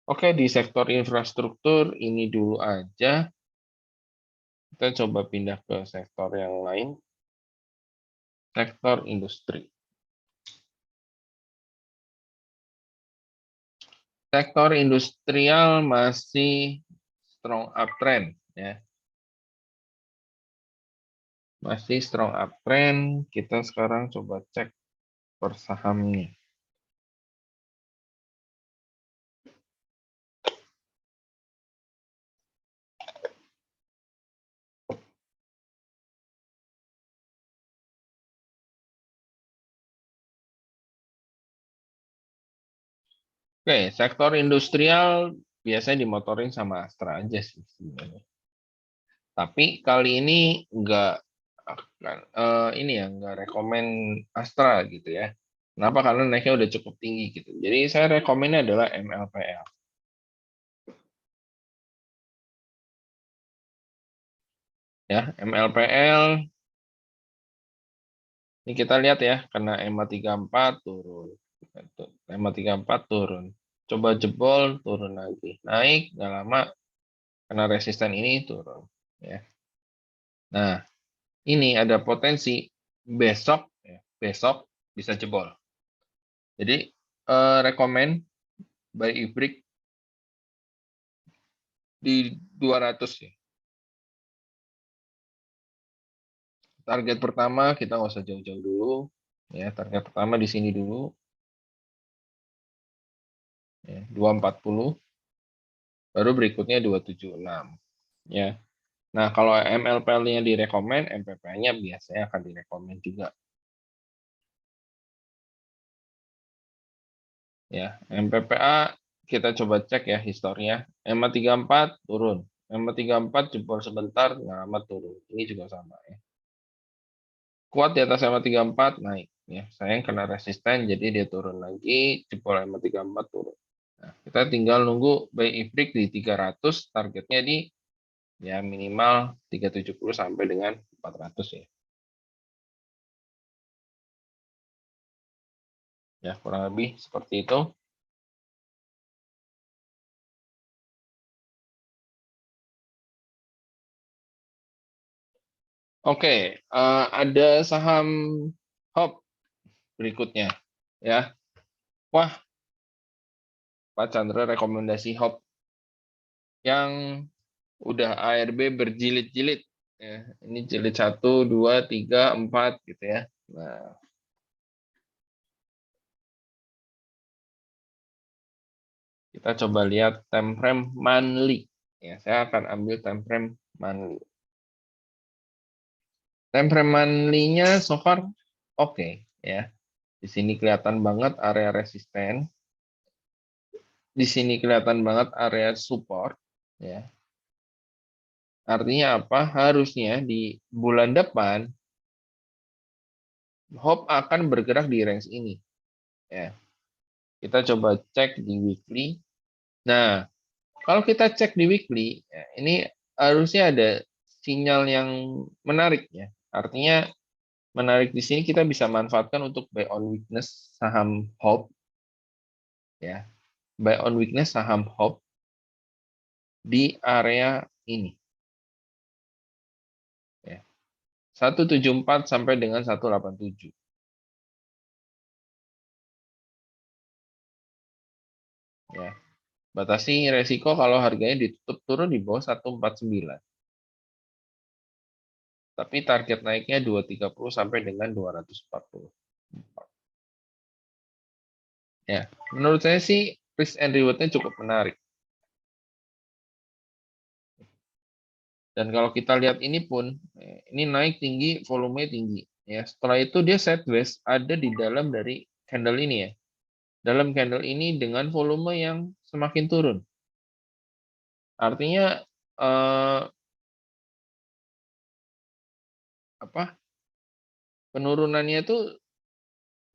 [SPEAKER 1] Oke, di sektor infrastruktur ini dulu aja. Kita coba pindah ke sektor yang lain. Sektor industri. Sektor industrial masih strong uptrend ya. Masih strong uptrend. Kita sekarang coba cek per sahamnya. Oke, sektor industrial biasanya dimotorin sama Astra aja sih sebenarnya. Tapi kali ini nggak ini ya nggak rekomen Astra gitu ya. Kenapa? Karena naiknya udah cukup tinggi gitu. Jadi saya rekomennya adalah MLPL. Ya, MLPL ini kita lihat ya, kena MA34 turun. MA34 turun. Coba jebol, turun lagi. Naik, nggak lama, kena resisten ini turun. Ya. Nah, ini ada potensi besok bisa jebol. Jadi, rekomen buy Ibrik di 200 ya. Target pertama kita nggak usah jauh-jauh dulu. Ya, target pertama di sini dulu. Ya, 240. Baru berikutnya 276. Ya. Nah, kalau MLPL-nya direkomen, MPP-nya biasanya akan direkomen juga. Ya, MPPA kita coba cek ya historinya. MA34 turun. MA34 jebol sebentar, nggak lama turun. Ini juga sama ya. Kuat di atas MA34 naik. Ya, sayang kena resisten, jadi dia turun lagi, jebol MA34 turun. Nah, kita tinggal nunggu buy Ifrik di 300, targetnya di ya minimal 370 sampai dengan 400 ya. Ya, kurang lebih seperti itu. Oke, ada saham HOP berikutnya ya. Wah, Pak Chandra rekomendasi HOP yang udah ARB berjilid-jilid ya. Ini jilid 1, 2, 3, 4 gitu ya. Nah, kita coba lihat time frame monthly. Ya, saya akan ambil time frame monthly. Time frame monthly-nya so far oke ya. Di sini kelihatan banget area resisten. Di sini kelihatan banget area support ya. Artinya apa? Harusnya di bulan depan HOP akan bergerak di range ini ya. Kita coba cek di weekly. Nah, kalau kita cek di weekly, ya, ini harusnya ada sinyal yang menarik ya. Artinya menarik di sini kita bisa manfaatkan untuk buy on weakness saham HOP ya. Buy on weakness saham HOP di area ini ya. 174 sampai dengan 187. Ya. Batasi resiko kalau harganya ditutup turun di bawah 149. Tapi target naiknya 230 sampai dengan 240. Ya, menurut saya sih risk and reward-nya cukup menarik. Dan kalau kita lihat ini pun, ini naik tinggi, volume tinggi. Ya, setelah itu dia sideways ada di dalam dari candle ini ya. Dalam candle ini dengan volume yang semakin turun. Artinya apa? Penurunannya itu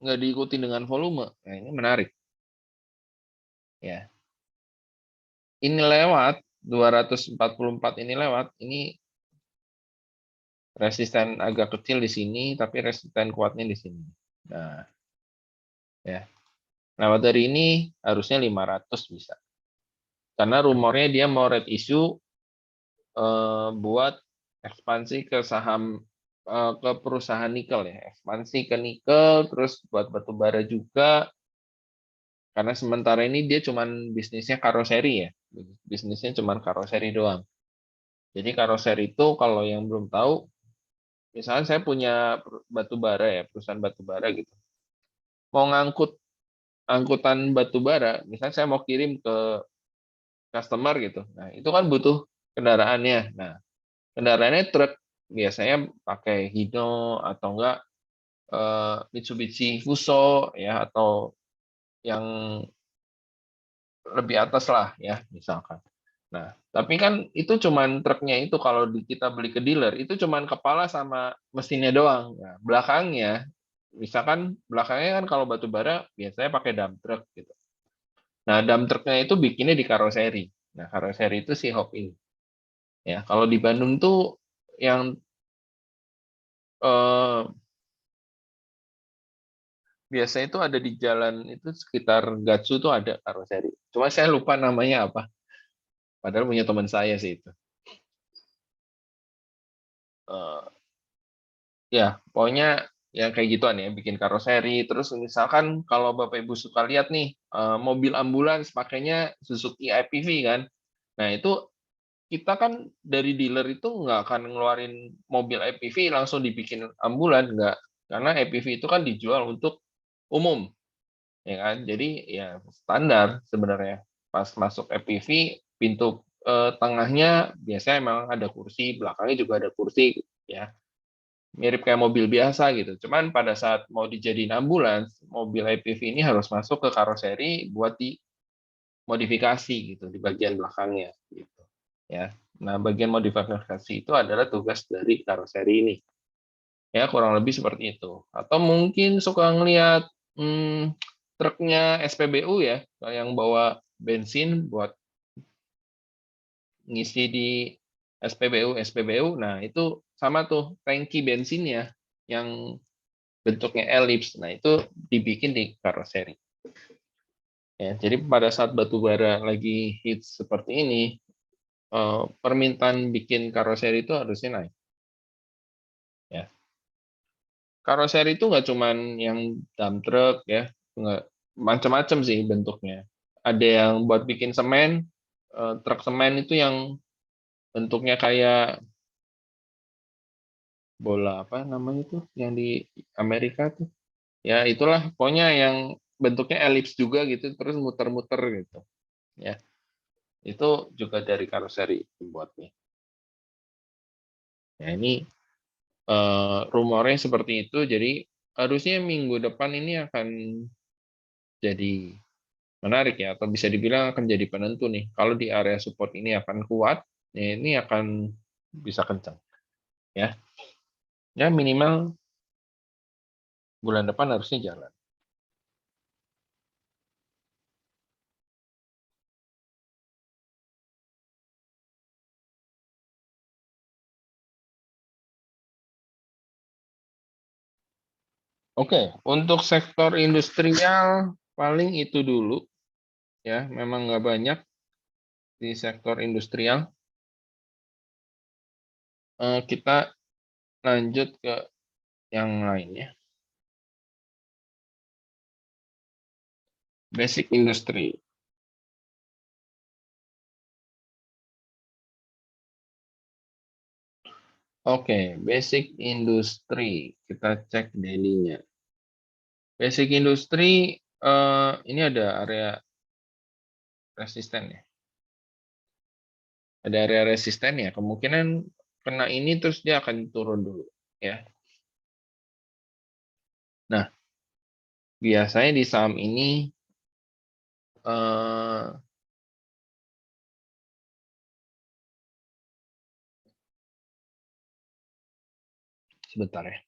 [SPEAKER 1] nggak diikuti dengan volume. Nah, ini menarik. Ya. ini lewat 244 ini lewat, ini resisten agak kecil di sini, tapi resisten kuatnya di sini. Nah, ya. Lewat dari ini harusnya 500 bisa. Karena rumornya dia mau red issue buat ekspansi ke saham ke perusahaan nikel ya, ekspansi ke nikel, terus buat batu bara juga. Karena sementara ini dia cuman bisnisnya karoseri ya, bisnisnya cuman karoseri doang. Jadi karoseri itu kalau yang belum tahu, misalnya saya punya batu bara ya, perusahaan batu bara gitu, mau ngangkut angkutan batu bara, misalnya saya mau kirim ke customer gitu, nah itu kan butuh kendaraannya. Nah, kendaraannya truk, biasanya pakai Hino atau enggak Mitsubishi Fuso ya, atau yang lebih atas lah ya misalkan. Nah, tapi kan itu cuman truknya itu kalau kita beli ke dealer itu cuman kepala sama mesinnya doang. Nah, belakangnya, misalkan belakangnya kan kalau batu bara biasanya pakai dump truck gitu. Nah, dump trucknya itu bikinnya di karoseri. Nah, karoseri itu si Hop ini. Ya, kalau di Bandung tuh yang eh, biasa itu ada di jalan itu sekitar Gatsu tuh ada karoseri. Cuma saya lupa namanya apa. Padahal punya teman saya sih itu. Eh, Ya, pokoknya yang kayak gituan ya, bikin karoseri. Terus misalkan kalau Bapak Ibu suka lihat nih, mobil ambulans pakainya Suzuki IPV kan. Nah, itu kita kan dari dealer itu nggak akan ngeluarin mobil IPV langsung dibikin ambulan, nggak. Karena IPV itu kan dijual untuk umum, ya kan. Jadi ya standar sebenarnya. Pas masuk IPV, pintu tengahnya biasanya emang ada kursi, belakangnya juga ada kursi, ya mirip kayak mobil biasa gitu. Cuman pada saat mau dijadiin ambulans, mobil IPV ini harus masuk ke karoseri buat dimodifikasi gitu di bagian belakangnya gitu. Ya. Nah, bagian modifikasi itu adalah tugas dari karoseri ini. Ya, kurang lebih seperti itu. Atau mungkin suka ngelihat truknya SPBU ya, yang bawa bensin buat ngisi di SPBU. Nah, itu sama tuh tangki bensinnya yang bentuknya elips. Nah, itu dibikin di karoseri. Ya, jadi pada saat batu bara lagi hits seperti ini, permintaan bikin karoseri itu harusnya naik. Ya. Karoseri itu nggak cuman yang dump truck ya, nggak macam-macam sih bentuknya. Ada yang buat bikin semen, truk semen itu yang bentuknya kayak bola apa namanya tuh, yang di Amerika tuh. Ya itulah, pokoknya yang bentuknya elips juga gitu, terus muter-muter gitu. Ya. Itu juga dari karoseri dibuatnya. Ya, ini rumornya seperti itu, jadi harusnya minggu depan ini akan jadi menarik ya, atau bisa dibilang akan jadi penentu nih. Kalau di area support ini akan kuat, ya ini akan bisa kencang. Ya, ya minimal bulan depan harusnya jalan. Oke, untuk sektor industrial paling itu dulu ya, memang nggak banyak di sektor industrial. Kita lanjut ke yang lainnya. Basic industry. Oke, basic industry. Kita cek daily-nya. Basic industry ini ada area resisten ya. Ada area resisten ya. Kemungkinan kena ini terus dia akan turun dulu ya. Nah, biasanya di saham ini eh, sebentar ya.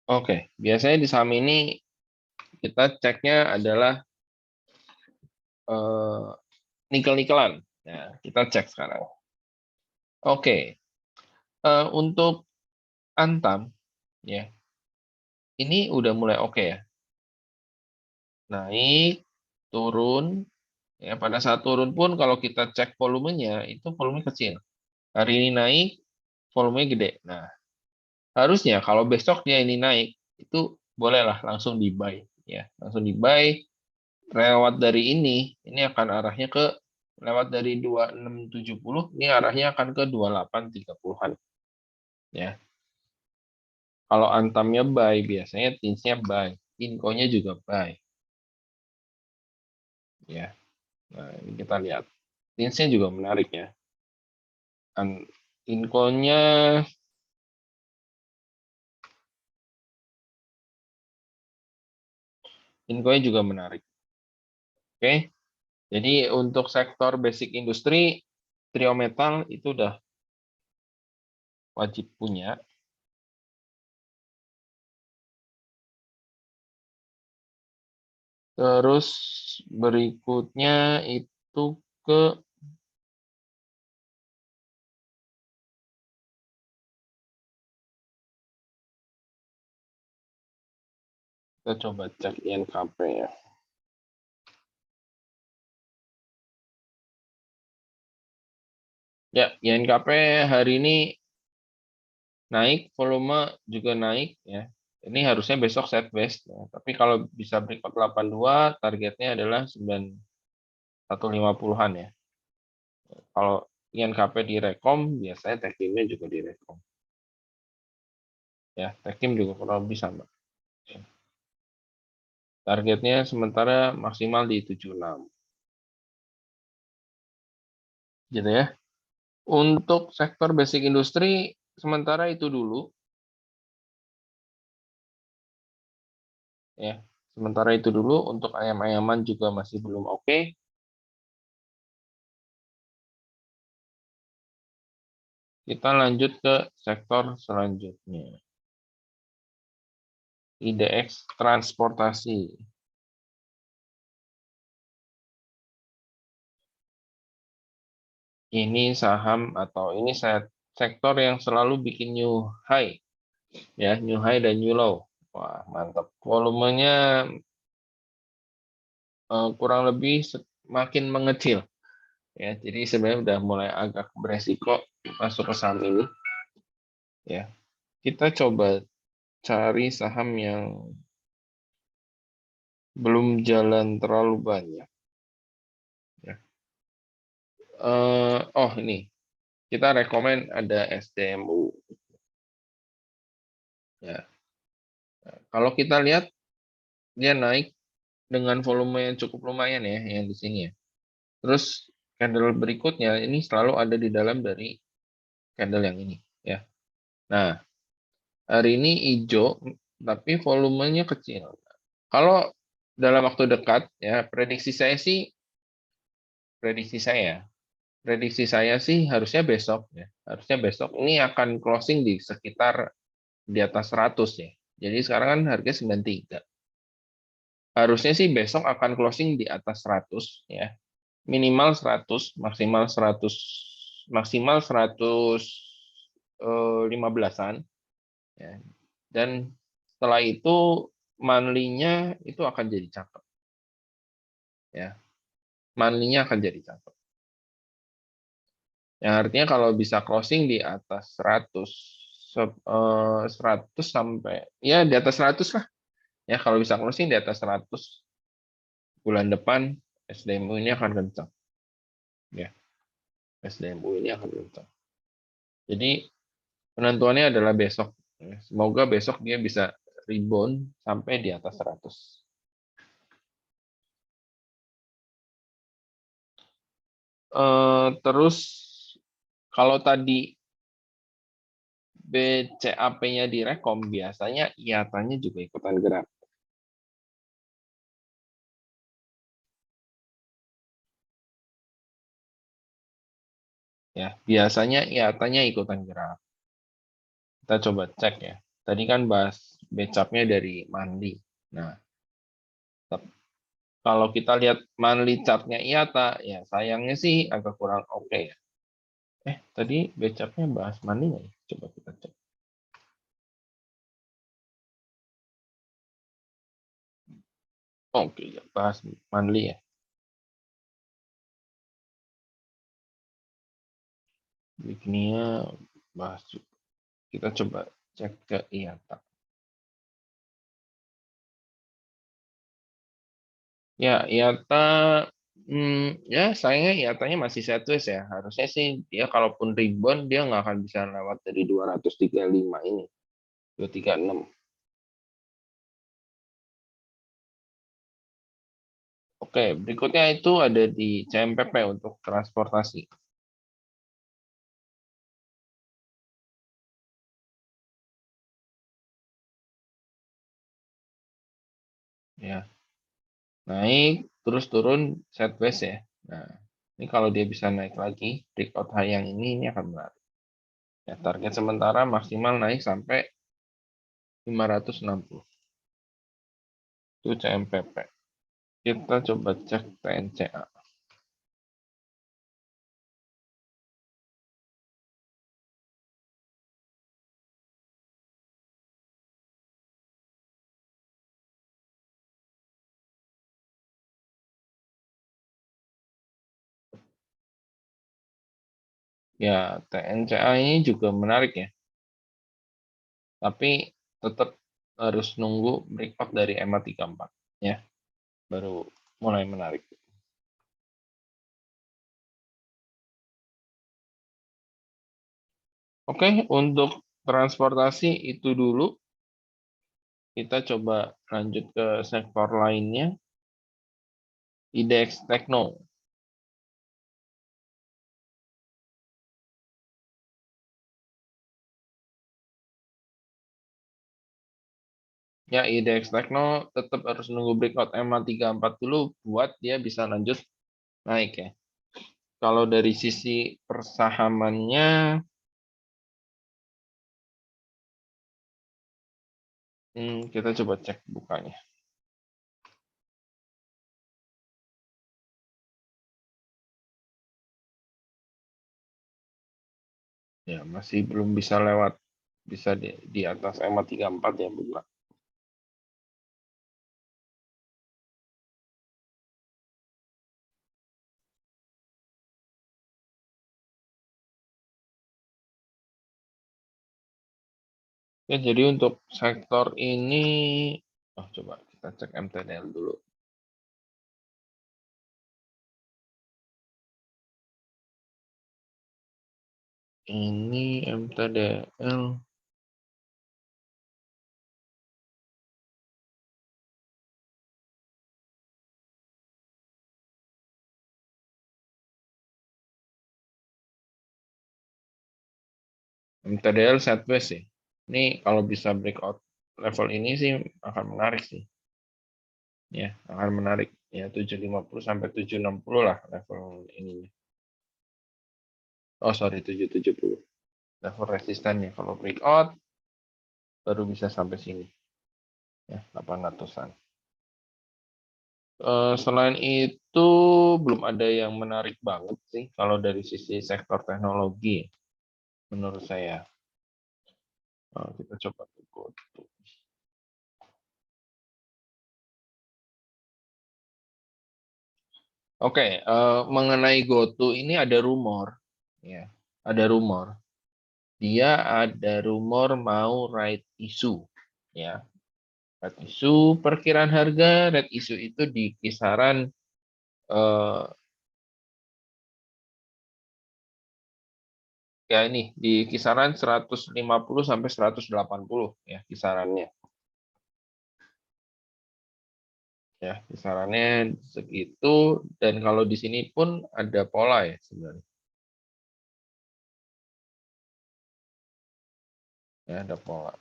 [SPEAKER 1] Oke, biasanya di saham ini kita ceknya adalah nikel-nikelan. Nah, kita cek sekarang. Oke, untuk Antam, ya, ini udah mulai oke ya. Naik, turun, ya pada saat turun pun kalau kita cek volumenya, itu volume kecil. Hari ini naik, volumenya gede. Nah, harusnya kalau besok dia ini naik, itu bolehlah langsung di buy. Ya, langsung di buy. Lewat dari ini akan arahnya ke lewat dari 2670, ini arahnya akan ke 2830-an. Ya, kalau Antamnya buy, biasanya Tinsnya buy, Inco-nya juga buy. Ya, nah ini kita lihat. Tinsnya juga menarik ya. Inco-nya Inco-nya juga menarik. Oke. Jadi untuk sektor basic industri, trio metal itu udah wajib punya. Terus berikutnya itu ke kita coba cek INKP ya. Ya, INKP hari ini naik, volume juga naik ya. Ini harusnya besok set best ya. Tapi kalau bisa breakout 82, targetnya adalah 9150-an ya. Kalau INKP direkom, biasanya Techimnya juga direkom. Ya, Techim juga kurang lebih sama. Targetnya sementara maksimal di 76. Gitu ya. Untuk sektor basic industri, sementara itu dulu. Ya, sementara itu dulu. Untuk ayam-ayaman juga masih belum oke. Kita lanjut ke sektor selanjutnya. IDX transportasi. Ini saham atau ini sektor yang selalu bikin new high. Ya, new high dan new low. Wah, mantap. Volumenya kurang lebih makin mengecil. Ya, jadi sebenarnya udah mulai agak beresiko masuk ke saham ini. Ya, kita coba cari saham yang belum jalan terlalu banyak. Ya. Oh ini, kita rekomen ada SDMU. Ya, kalau kita lihat dia naik dengan volume yang cukup lumayan ya, yang di sini ya. Terus candle berikutnya ini selalu ada di dalam dari candle yang ini ya. Nah, hari ini hijau tapi volumenya kecil. Kalau dalam waktu dekat ya, prediksi saya prediksi saya sih harusnya besok ya. Harusnya besok ini akan closing di sekitar di atas 100 ya. Jadi sekarang kan harga 93. Harusnya sih besok akan closing di atas 100 ya. Minimal 100, maksimal 115-an ya. Dan setelah itu monthly-nya itu akan jadi cakep ya. Monthly-nya akan jadi cakep. Yang artinya kalau bisa closing di atas 100, 100 sampai ya di atas 100 lah. Ya kalau bisa closing di atas 100 bulan depan SDMU ini akan kencang. Ya, SDMU ini akan kencang. Jadi penentuannya adalah besok. Ya, semoga besok dia bisa rebound sampai di atas 100. Terus kalau tadi BCAP-nya direkom, biasanya IATA-nya juga ikutan gerak. Ya, biasanya IATA-nya ikutan gerak. Kita coba cek ya. Tadi kan bahas becapnya dari monthly. Nah, kalau kita lihat monthly chartnya IATA, ya sayangnya sih agak kurang oke ya. Tadi becapnya bahas monthly nggak ya? Coba kita cek. Oke, ya, bahas monthly ya. Weekly-nya bahas juga. Kita coba cek ke IATA. Ya, IATA, ya sayangnya IATA-nya masih sideways ya. Harusnya sih dia kalaupun rebound, dia nggak akan bisa lewat dari 235 ini. 236. Oke, berikutnya itu ada di CMPP untuk transportasi. Ya, naik, terus turun sideways ya. Nah, ini kalau dia bisa naik lagi, breakout high yang ini akan menarik. Ya, target sementara maksimal naik sampai 560. Itu CMPP. Kita coba cek TNCA. Ya, TNCA ini juga menarik ya. Tapi tetap harus nunggu breakout dari MA34 ya, baru mulai menarik. Oke, untuk transportasi itu dulu. Kita coba lanjut ke sektor lainnya, IDX Tekno. Ya, IDX Tekno tetap harus nunggu breakout MA34 dulu buat dia bisa lanjut naik ya. Kalau dari sisi persahamannya, kita coba cek bukanya. Ya, masih belum bisa lewat, bisa di atas MA34 ya buka. Ya, jadi untuk sektor ini, coba kita cek MTDL dulu. Ini MTDL. MTDL sideways sih. Ini kalau bisa breakout level ini sih akan menarik sih. Ya, akan menarik. Ya, 750 sampai 760 lah level ininya. Oh, sorry, 770. Level resistannya. Kalau breakout, baru bisa sampai sini. Ya, 800-an. Selain itu, belum ada yang menarik banget sih kalau dari sisi sektor teknologi, menurut saya. Kita coba tunggu. Oke, mengenai GoTo ini ada rumor, ya, ada rumor. Dia ada rumor mau right issue, ya. Right issue, perkiraan harga right issue itu di kisaran eh, ya ini di kisaran 150 sampai 180 ya kisarannya. Ya, kisarannya segitu dan kalau di sini pun ada pola ya sebenarnya. Ya, ada pola.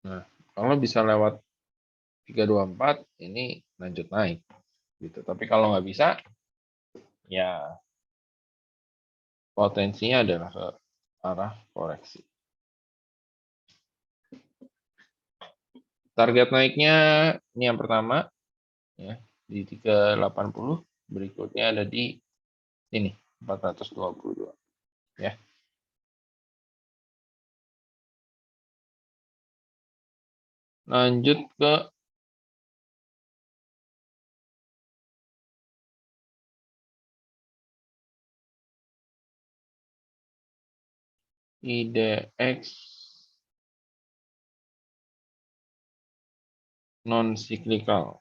[SPEAKER 1] Nah, kalau bisa lewat 324 ini lanjut naik. gitu. Tapi kalau nggak bisa, ya potensinya adalah ke arah koreksi. Target naiknya ini yang pertama ya di 380, berikutnya ada di ini 422 ya. Lanjut ke IDX non cyclical.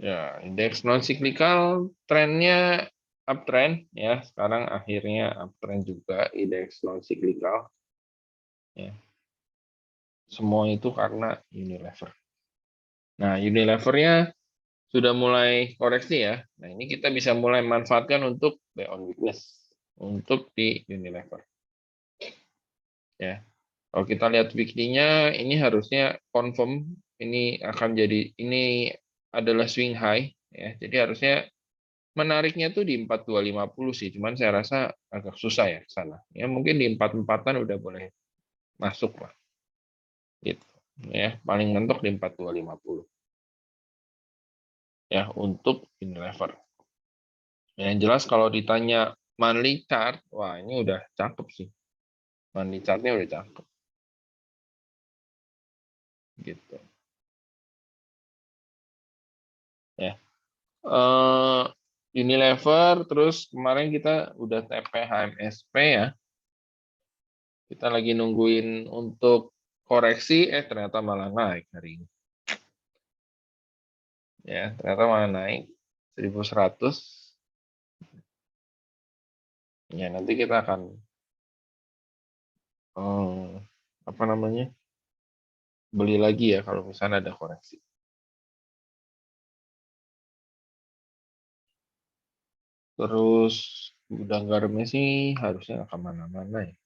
[SPEAKER 1] Ya, indeks non cyclical trennya uptrend ya. Sekarang akhirnya uptrend juga indeks non cyclical ya. Semua itu karena Unilever. Nah, Unilevernya sudah mulai koreksi ya. Nah, ini kita bisa mulai manfaatkan untuk buy on weakness untuk di Unilever. Ya. Kalau kita lihat weekly-nya ini harusnya confirm ini akan jadi ini adalah swing high ya. Jadi harusnya menariknya tuh di 4250 sih, cuman saya rasa agak susah ya ke sana. Ya mungkin di 44-an udah boleh masuk lah. Gitu. Ya, paling mentok di 4250. Ya, untuk Unilever. Yang jelas kalau ditanya monthly chart, wah ini udah cakep sih. Monthly chart-nya udah cakep. Gitu. Ya. Unilever, terus kemarin kita udah TP HMSP ya. Kita lagi nungguin untuk koreksi, ternyata malah naik hari ini. Ya, ternyata malah naik 1100. Ya, nanti kita akan apa namanya? Beli lagi ya kalau misalnya ada koreksi. Terus gudang garamnya sih harusnya nggak kemana-mana ya.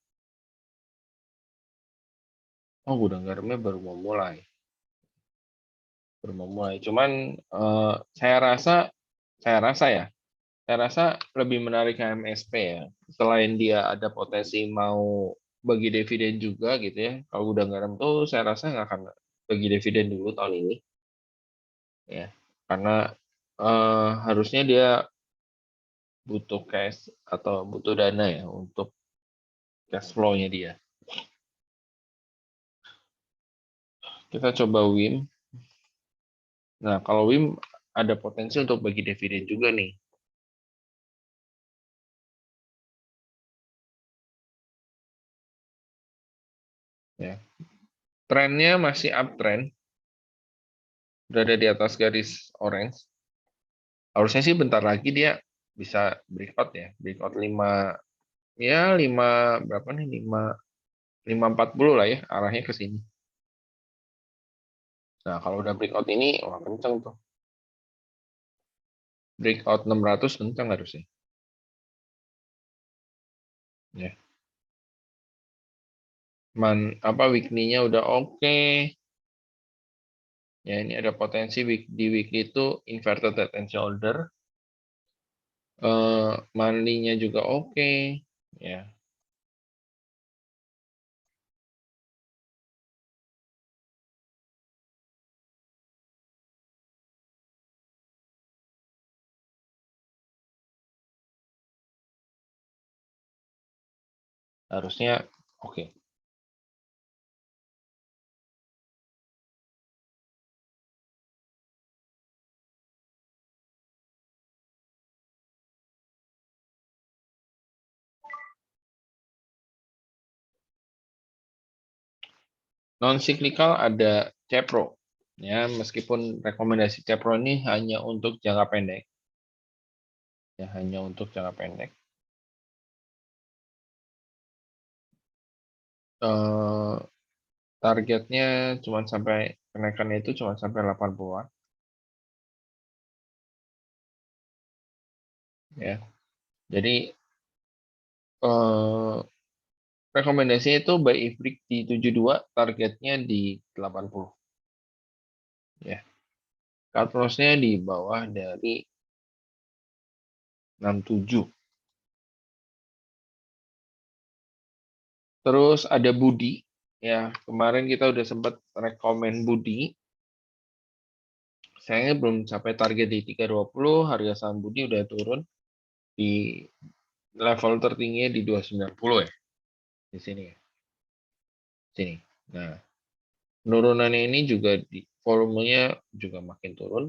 [SPEAKER 1] Oh, gudang garamnya baru mau mulai. Baru mau mulai. Cuman saya rasa ya, saya rasa lebih menarik HMSP ya. Selain dia ada potensi mau bagi dividen juga gitu ya. Kalau gudang garam tuh saya rasa nggak akan bagi dividen dulu tahun ini ya. Karena harusnya dia butuh cash atau butuh dana ya untuk cash flow-nya dia. Kita coba WIM. Nah, kalau WIM ada potensi untuk bagi dividen juga nih. Ya. Trennya masih uptrend, berada di atas garis orange. Harusnya sih bentar lagi dia bisa breakout ya. Breakout 5 ya 5 berapa nih? 540 lah ya arahnya ke sini. Nah, kalau udah breakout ini wah kenceng tuh. Breakout 600 kenceng harusnya. Ya. Apa weekly-nya udah oke. Ya, ini ada potensi di weekly itu inverted head and shoulder. Monthly-nya juga oke. Ya, harusnya oke. Non cyclical ada Cepro. Ya, meskipun rekomendasi Cepro ini hanya untuk jangka pendek. Ya, hanya untuk jangka pendek. Eh, targetnya cuma sampai kenaikannya itu cuma sampai 80-an ya. Jadi eh, rekomendasinya itu buy if break di 72, targetnya di 80. Ya. Cut loss-nya di bawah dari 67. Terus ada Budi. Ya, kemarin kita udah sempat rekomen Budi. Sayangnya belum capai target di 320, harga saham Budi udah turun di level tertingginya di 290 ya. Di sini ya. Sini. Nah, penurunannya ini juga di volumenya juga makin turun.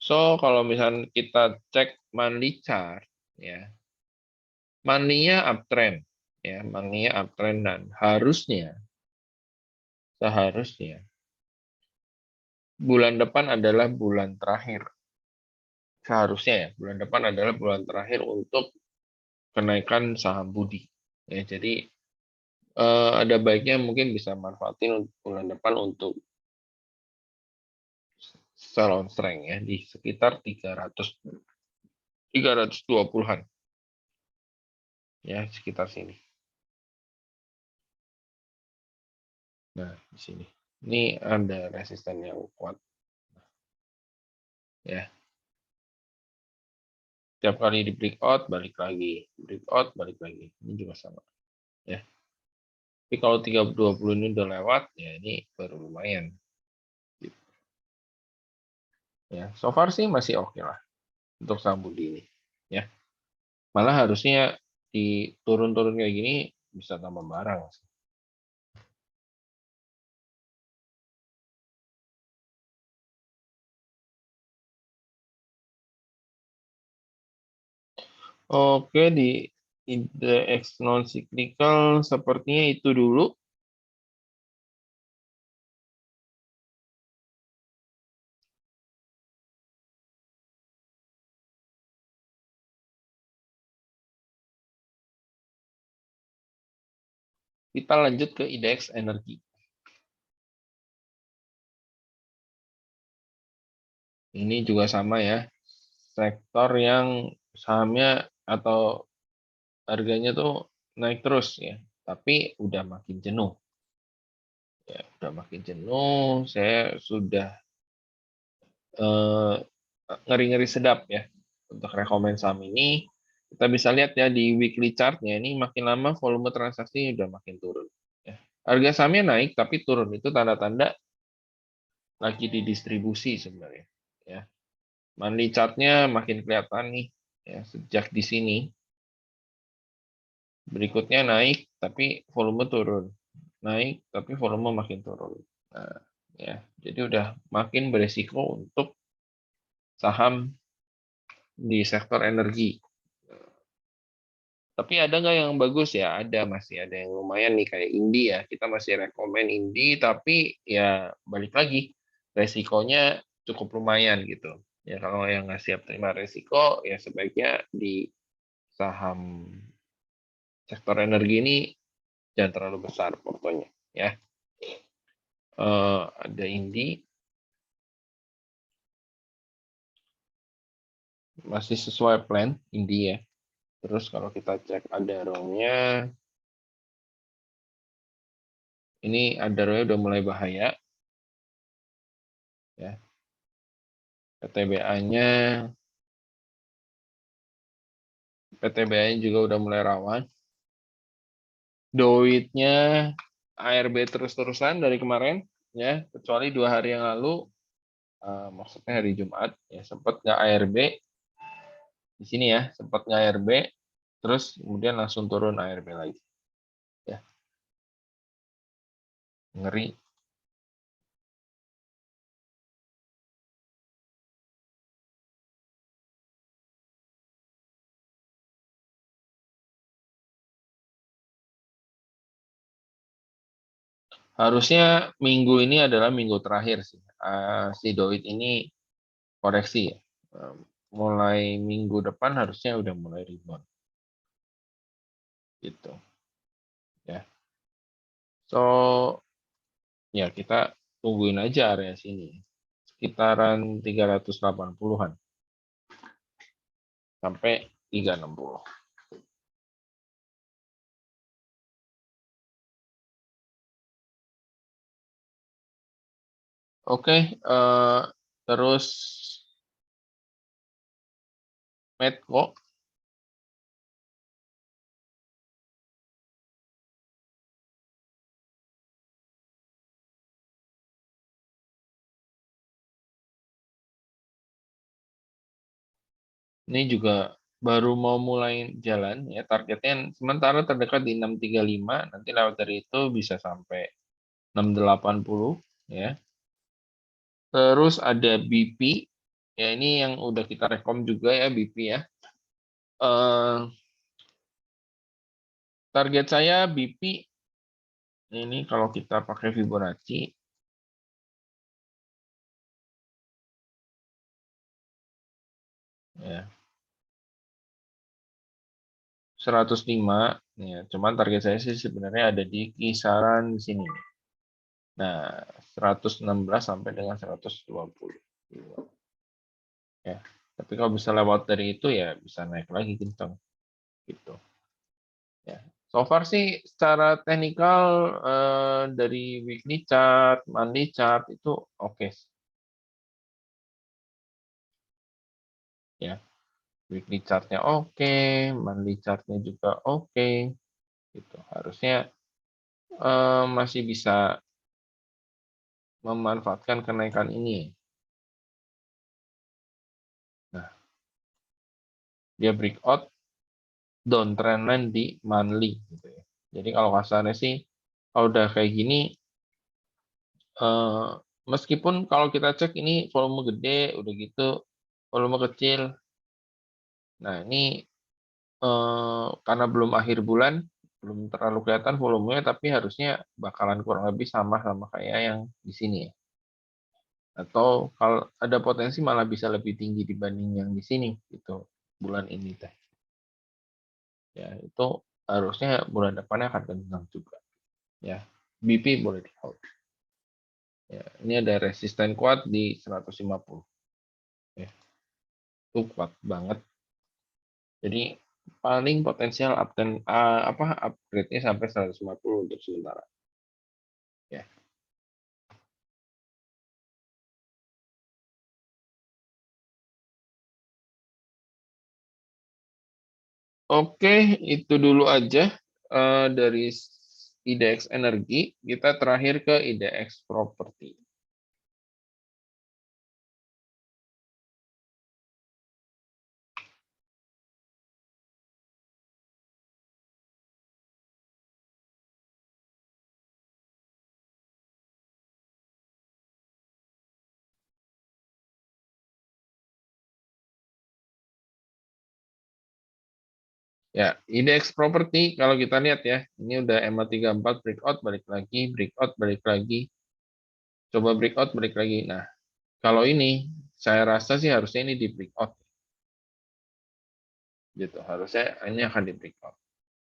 [SPEAKER 1] So, kalau misalnya kita cek monthly chart ya. Monthly-nya uptrend ya, monthly-nya uptrend dan seharusnya bulan depan adalah bulan terakhir. Seharusnya ya, bulan depan adalah bulan terakhir untuk kenaikan saham Budi. Ya, jadi ada baiknya mungkin bisa manfaatin bulan depan untuk sell on strength ya di sekitar 320-an. Ya, sekitar sini. Nah, di sini. Ini ada resisten yang kuat. Ya. Tiap kali di breakout, balik lagi. Breakout, balik lagi. Ini juga sama. Ya. Tapi kalau 320 ini udah lewat, ya ini baru lumayan. Ya, so far sih masih oke lah untuk saham Budi ini. Ya. Malah harusnya di turun-turun kayak gini bisa tambah barang. Oke, di indeks non cyclical sepertinya itu dulu. Kita lanjut ke indeks energi. Ini juga sama ya. Sektor yang sahamnya atau harganya tuh naik terus ya. Tapi udah makin jenuh. Ya, udah makin jenuh. Saya sudah eh, ngeri-ngeri sedap ya untuk rekomend saham ini. Kita bisa lihat ya di weekly chartnya ini makin lama volume transaksi udah makin turun. Ya. Harga sahamnya naik tapi turun itu tanda-tanda lagi didistribusi sebenarnya. Ya. Monthly chartnya makin kelihatan nih ya sejak di sini. Berikutnya naik tapi volume turun. Naik tapi volume makin turun. Nah, ya, jadi udah makin beresiko untuk saham di sektor energi. Tapi ada nggak yang bagus ya? Ada, masih ada yang lumayan nih kayak Indi ya. Kita masih rekomen Indi, tapi ya balik lagi resikonya cukup lumayan gitu. Ya kalau yang nggak siap terima resiko, ya sebaiknya di saham sektor energi ini jangan terlalu besar portonya. Ya, ada Indi masih sesuai plan Indi ya. Terus kalau kita cek ada ROE-nya, ini ada ROE udah mulai bahaya. Ya, PTBA-nya juga udah mulai rawan. Doitnya ARB terus-terusan dari kemarin, ya kecuali 2 hari yang lalu, maksudnya hari Jumat, ya sempat nggak ARB di sini ya, sempat nggak ARB, terus kemudian langsung turun ARB lagi, ya ngeri. Harusnya minggu ini adalah minggu terakhir sih. Si Doit ini koreksi ya. Mulai minggu depan harusnya udah mulai rebound. Gitu. Ya. So, ya kita tungguin aja area sini. Sekitaran 380-an sampai 360. Oke, terus Medco. Ini juga baru mau mulai jalan ya, targetnya sementara terdekat di 635, nanti lewat dari itu bisa sampai 680 ya. Terus ada BP, ya ini yang udah kita rekom juga ya BP ya. Eh, Target saya BP ini kalau kita pakai Fibonacci ya 105 ya, cuman target saya sih sebenarnya ada di kisaran di sini. Nah, 116 sampai dengan 120. Ya. Tapi kalau bisa lewat dari itu ya bisa naik lagi kencang gitu. Ya. So far sih secara teknikal dari weekly chart, monthly chart itu oke. Ya. Weekly chartnya oke, monthly chartnya juga oke. Gitu. Harusnya masih bisa memanfaatkan kenaikan ini. Nah, dia breakout downtrend line di monthly gitu ya. Jadi kalau kasarnya sih kalau udah kayak gini meskipun kalau kita cek ini volume gede udah gitu volume kecil. Nah, ini karena belum akhir bulan belum terlalu kelihatan volumenya tapi harusnya bakalan kurang lebih sama kayak yang di sini ya. Atau kalau ada potensi malah bisa lebih tinggi dibanding yang di sini gitu bulan ini teh. Ya, itu harusnya bulan depannya akan kencang juga. Ya, BP boleh di hold. Ya, ini ada resisten kuat di 150. Ya, itu kuat banget. Jadi paling potensial upgrade-nya sampai 150 untuk sementara. Ya. Oke, itu dulu aja dari IDX energi. Kita terakhir ke IDX properti. Ya, IDX properti kalau kita lihat ya, ini udah MA34 breakout balik lagi, coba breakout balik lagi. Nah, kalau ini saya rasa sih harusnya ini di breakout gitu. Harusnya ini akan di breakout.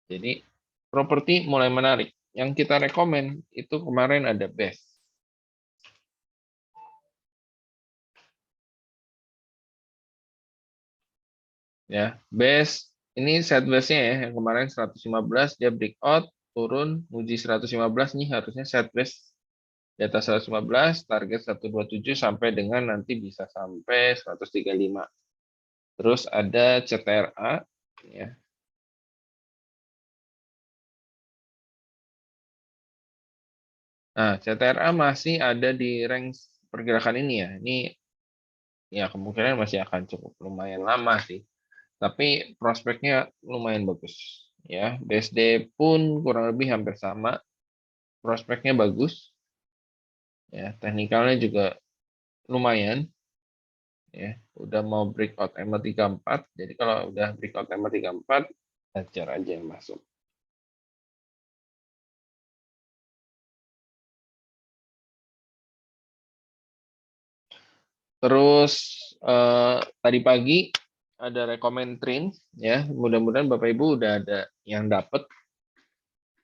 [SPEAKER 1] Jadi properti mulai menarik. Yang kita rekomen itu kemarin ada best. Ya, best ini set base-nya ya, yang kemarin 115 dia breakout, turun, uji 115 nih harusnya set base di atas 115, target 127 sampai dengan nanti bisa sampai 135. Terus ada CTRA ya. Nah, CTRA masih ada di range pergerakan ini ya. Ini ya kemungkinan masih akan cukup lumayan lama sih. Tapi prospeknya lumayan bagus ya. BSD pun kurang lebih hampir sama, prospeknya bagus ya, teknikalnya juga lumayan ya. Udah mau breakout MA34, jadi kalau udah breakout MA34 ajar aja yang masuk. Terus tadi pagi ada rekomend train ya, mudah-mudahan Bapak Ibu udah ada yang dapat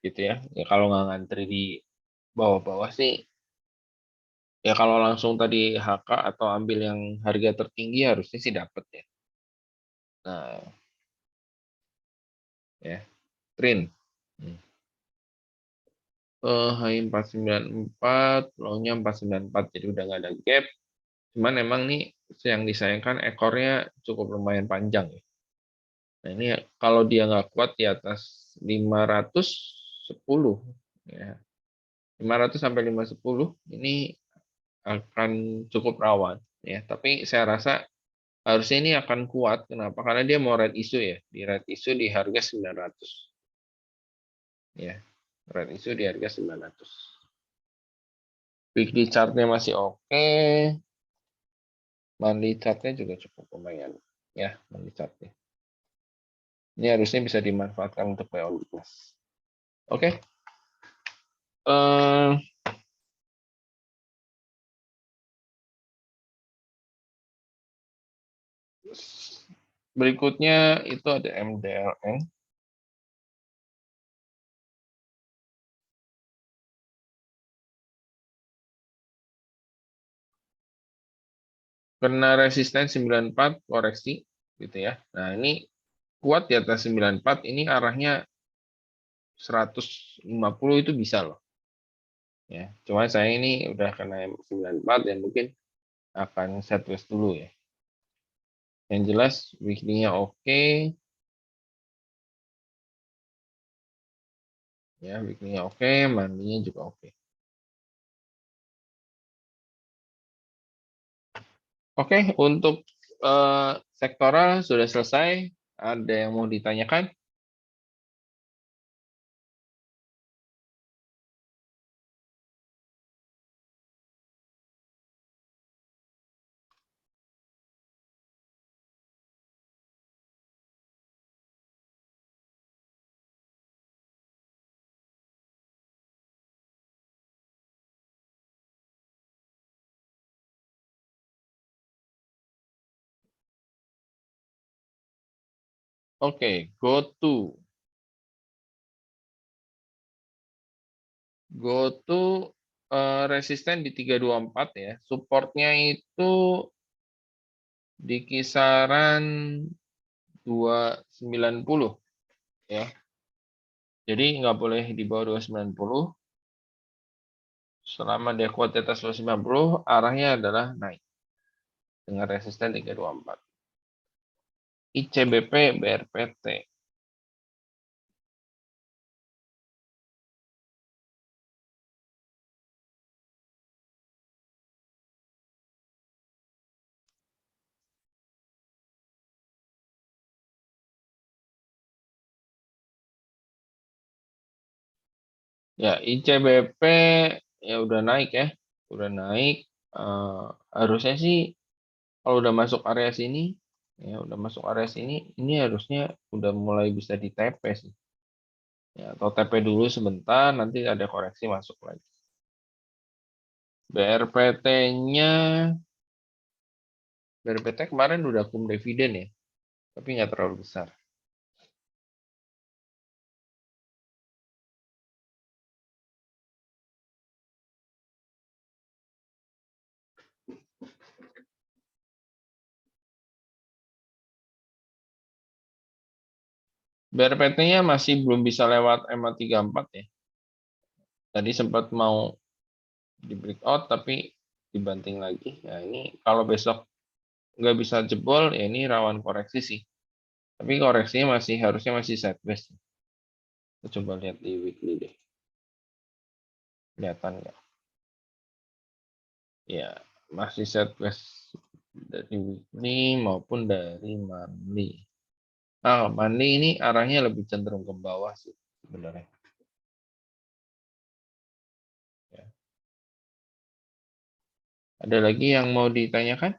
[SPEAKER 1] gitu ya. Ya kalau nggak ngantri di bawah-bawah sih, ya kalau langsung tadi HK atau ambil yang harga tertinggi harusnya sih dapat ya. Nah, ya, Trin. Hmm. high 494, low-nya 494, jadi udah nggak ada gap. Cuman emang nih yang disayangkan ekornya cukup lumayan panjang ya. Nah ini kalau dia nggak kuat di atas 510 ya, 500 sampai 510 ini akan cukup rawan ya. Tapi saya rasa harusnya ini akan kuat. Kenapa? Karena dia mau red issue ya. Di red issue di harga 900 ya. Red issue di harga 900. Weekly chartnya masih oke. Monthly chartnya juga cukup lumayan ya, monthly chartnya. Ini harusnya bisa dimanfaatkan untuk buy on weakness. Oke. Eh, Berikutnya itu ada MDLN. Kena resisten 94 koreksi gitu ya. Nah, ini kuat di atas 94, ini arahnya 150 itu bisa loh. Ya, cuma saya ini udah kena 94 dan mungkin akan sideways dulu ya. Yang jelas weekly-nya oke. Ya, weekly-nya oke, monthly-nya juga oke. Oke, untuk sektoral sudah selesai. Ada yang mau ditanyakan? Oke, go to resisten di 324 ya. Supportnya itu di kisaran 290 ya. Jadi nggak boleh di bawah 290. Selama dia kuat di atas 290, arahnya adalah naik dengan resisten 324. ICBP BRPT. Ya, ICBP ya udah naik ya. Udah naik. Eh, Harusnya sih kalau udah masuk area sini, ya udah masuk area sini, ini harusnya udah mulai bisa di TP sih. Ya, atau TP dulu sebentar, nanti ada koreksi masuk lagi. BRPT-nya, BRPT kemarin udah kum dividen ya, tapi nggak terlalu besar. BRPT-nya masih belum bisa lewat MA34 ya. Tadi sempat mau di breakout tapi dibanting lagi. Ya ini kalau besok nggak bisa jebol, ya ini rawan koreksi sih. Tapi koreksinya masih harusnya masih sideways. Kita coba lihat di weekly deh. Kelihatan nggak? Ya, masih sideways dari weekly maupun dari monthly. Ah, monthly ini arahnya lebih cenderung ke bawah sih sebenarnya. Ya. Ada lagi yang mau ditanyakan?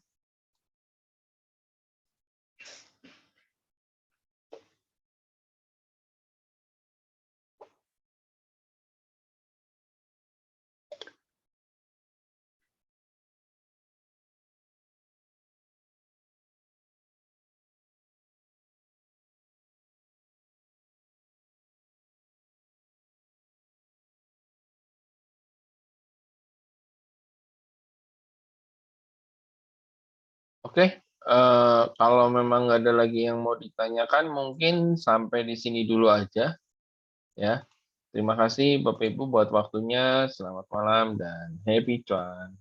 [SPEAKER 1] Oke, kalau memang nggak ada lagi yang mau ditanyakan, mungkin sampai di sini dulu aja, ya. Terima kasih Bapak Ibu buat waktunya. Selamat malam dan happy cuan.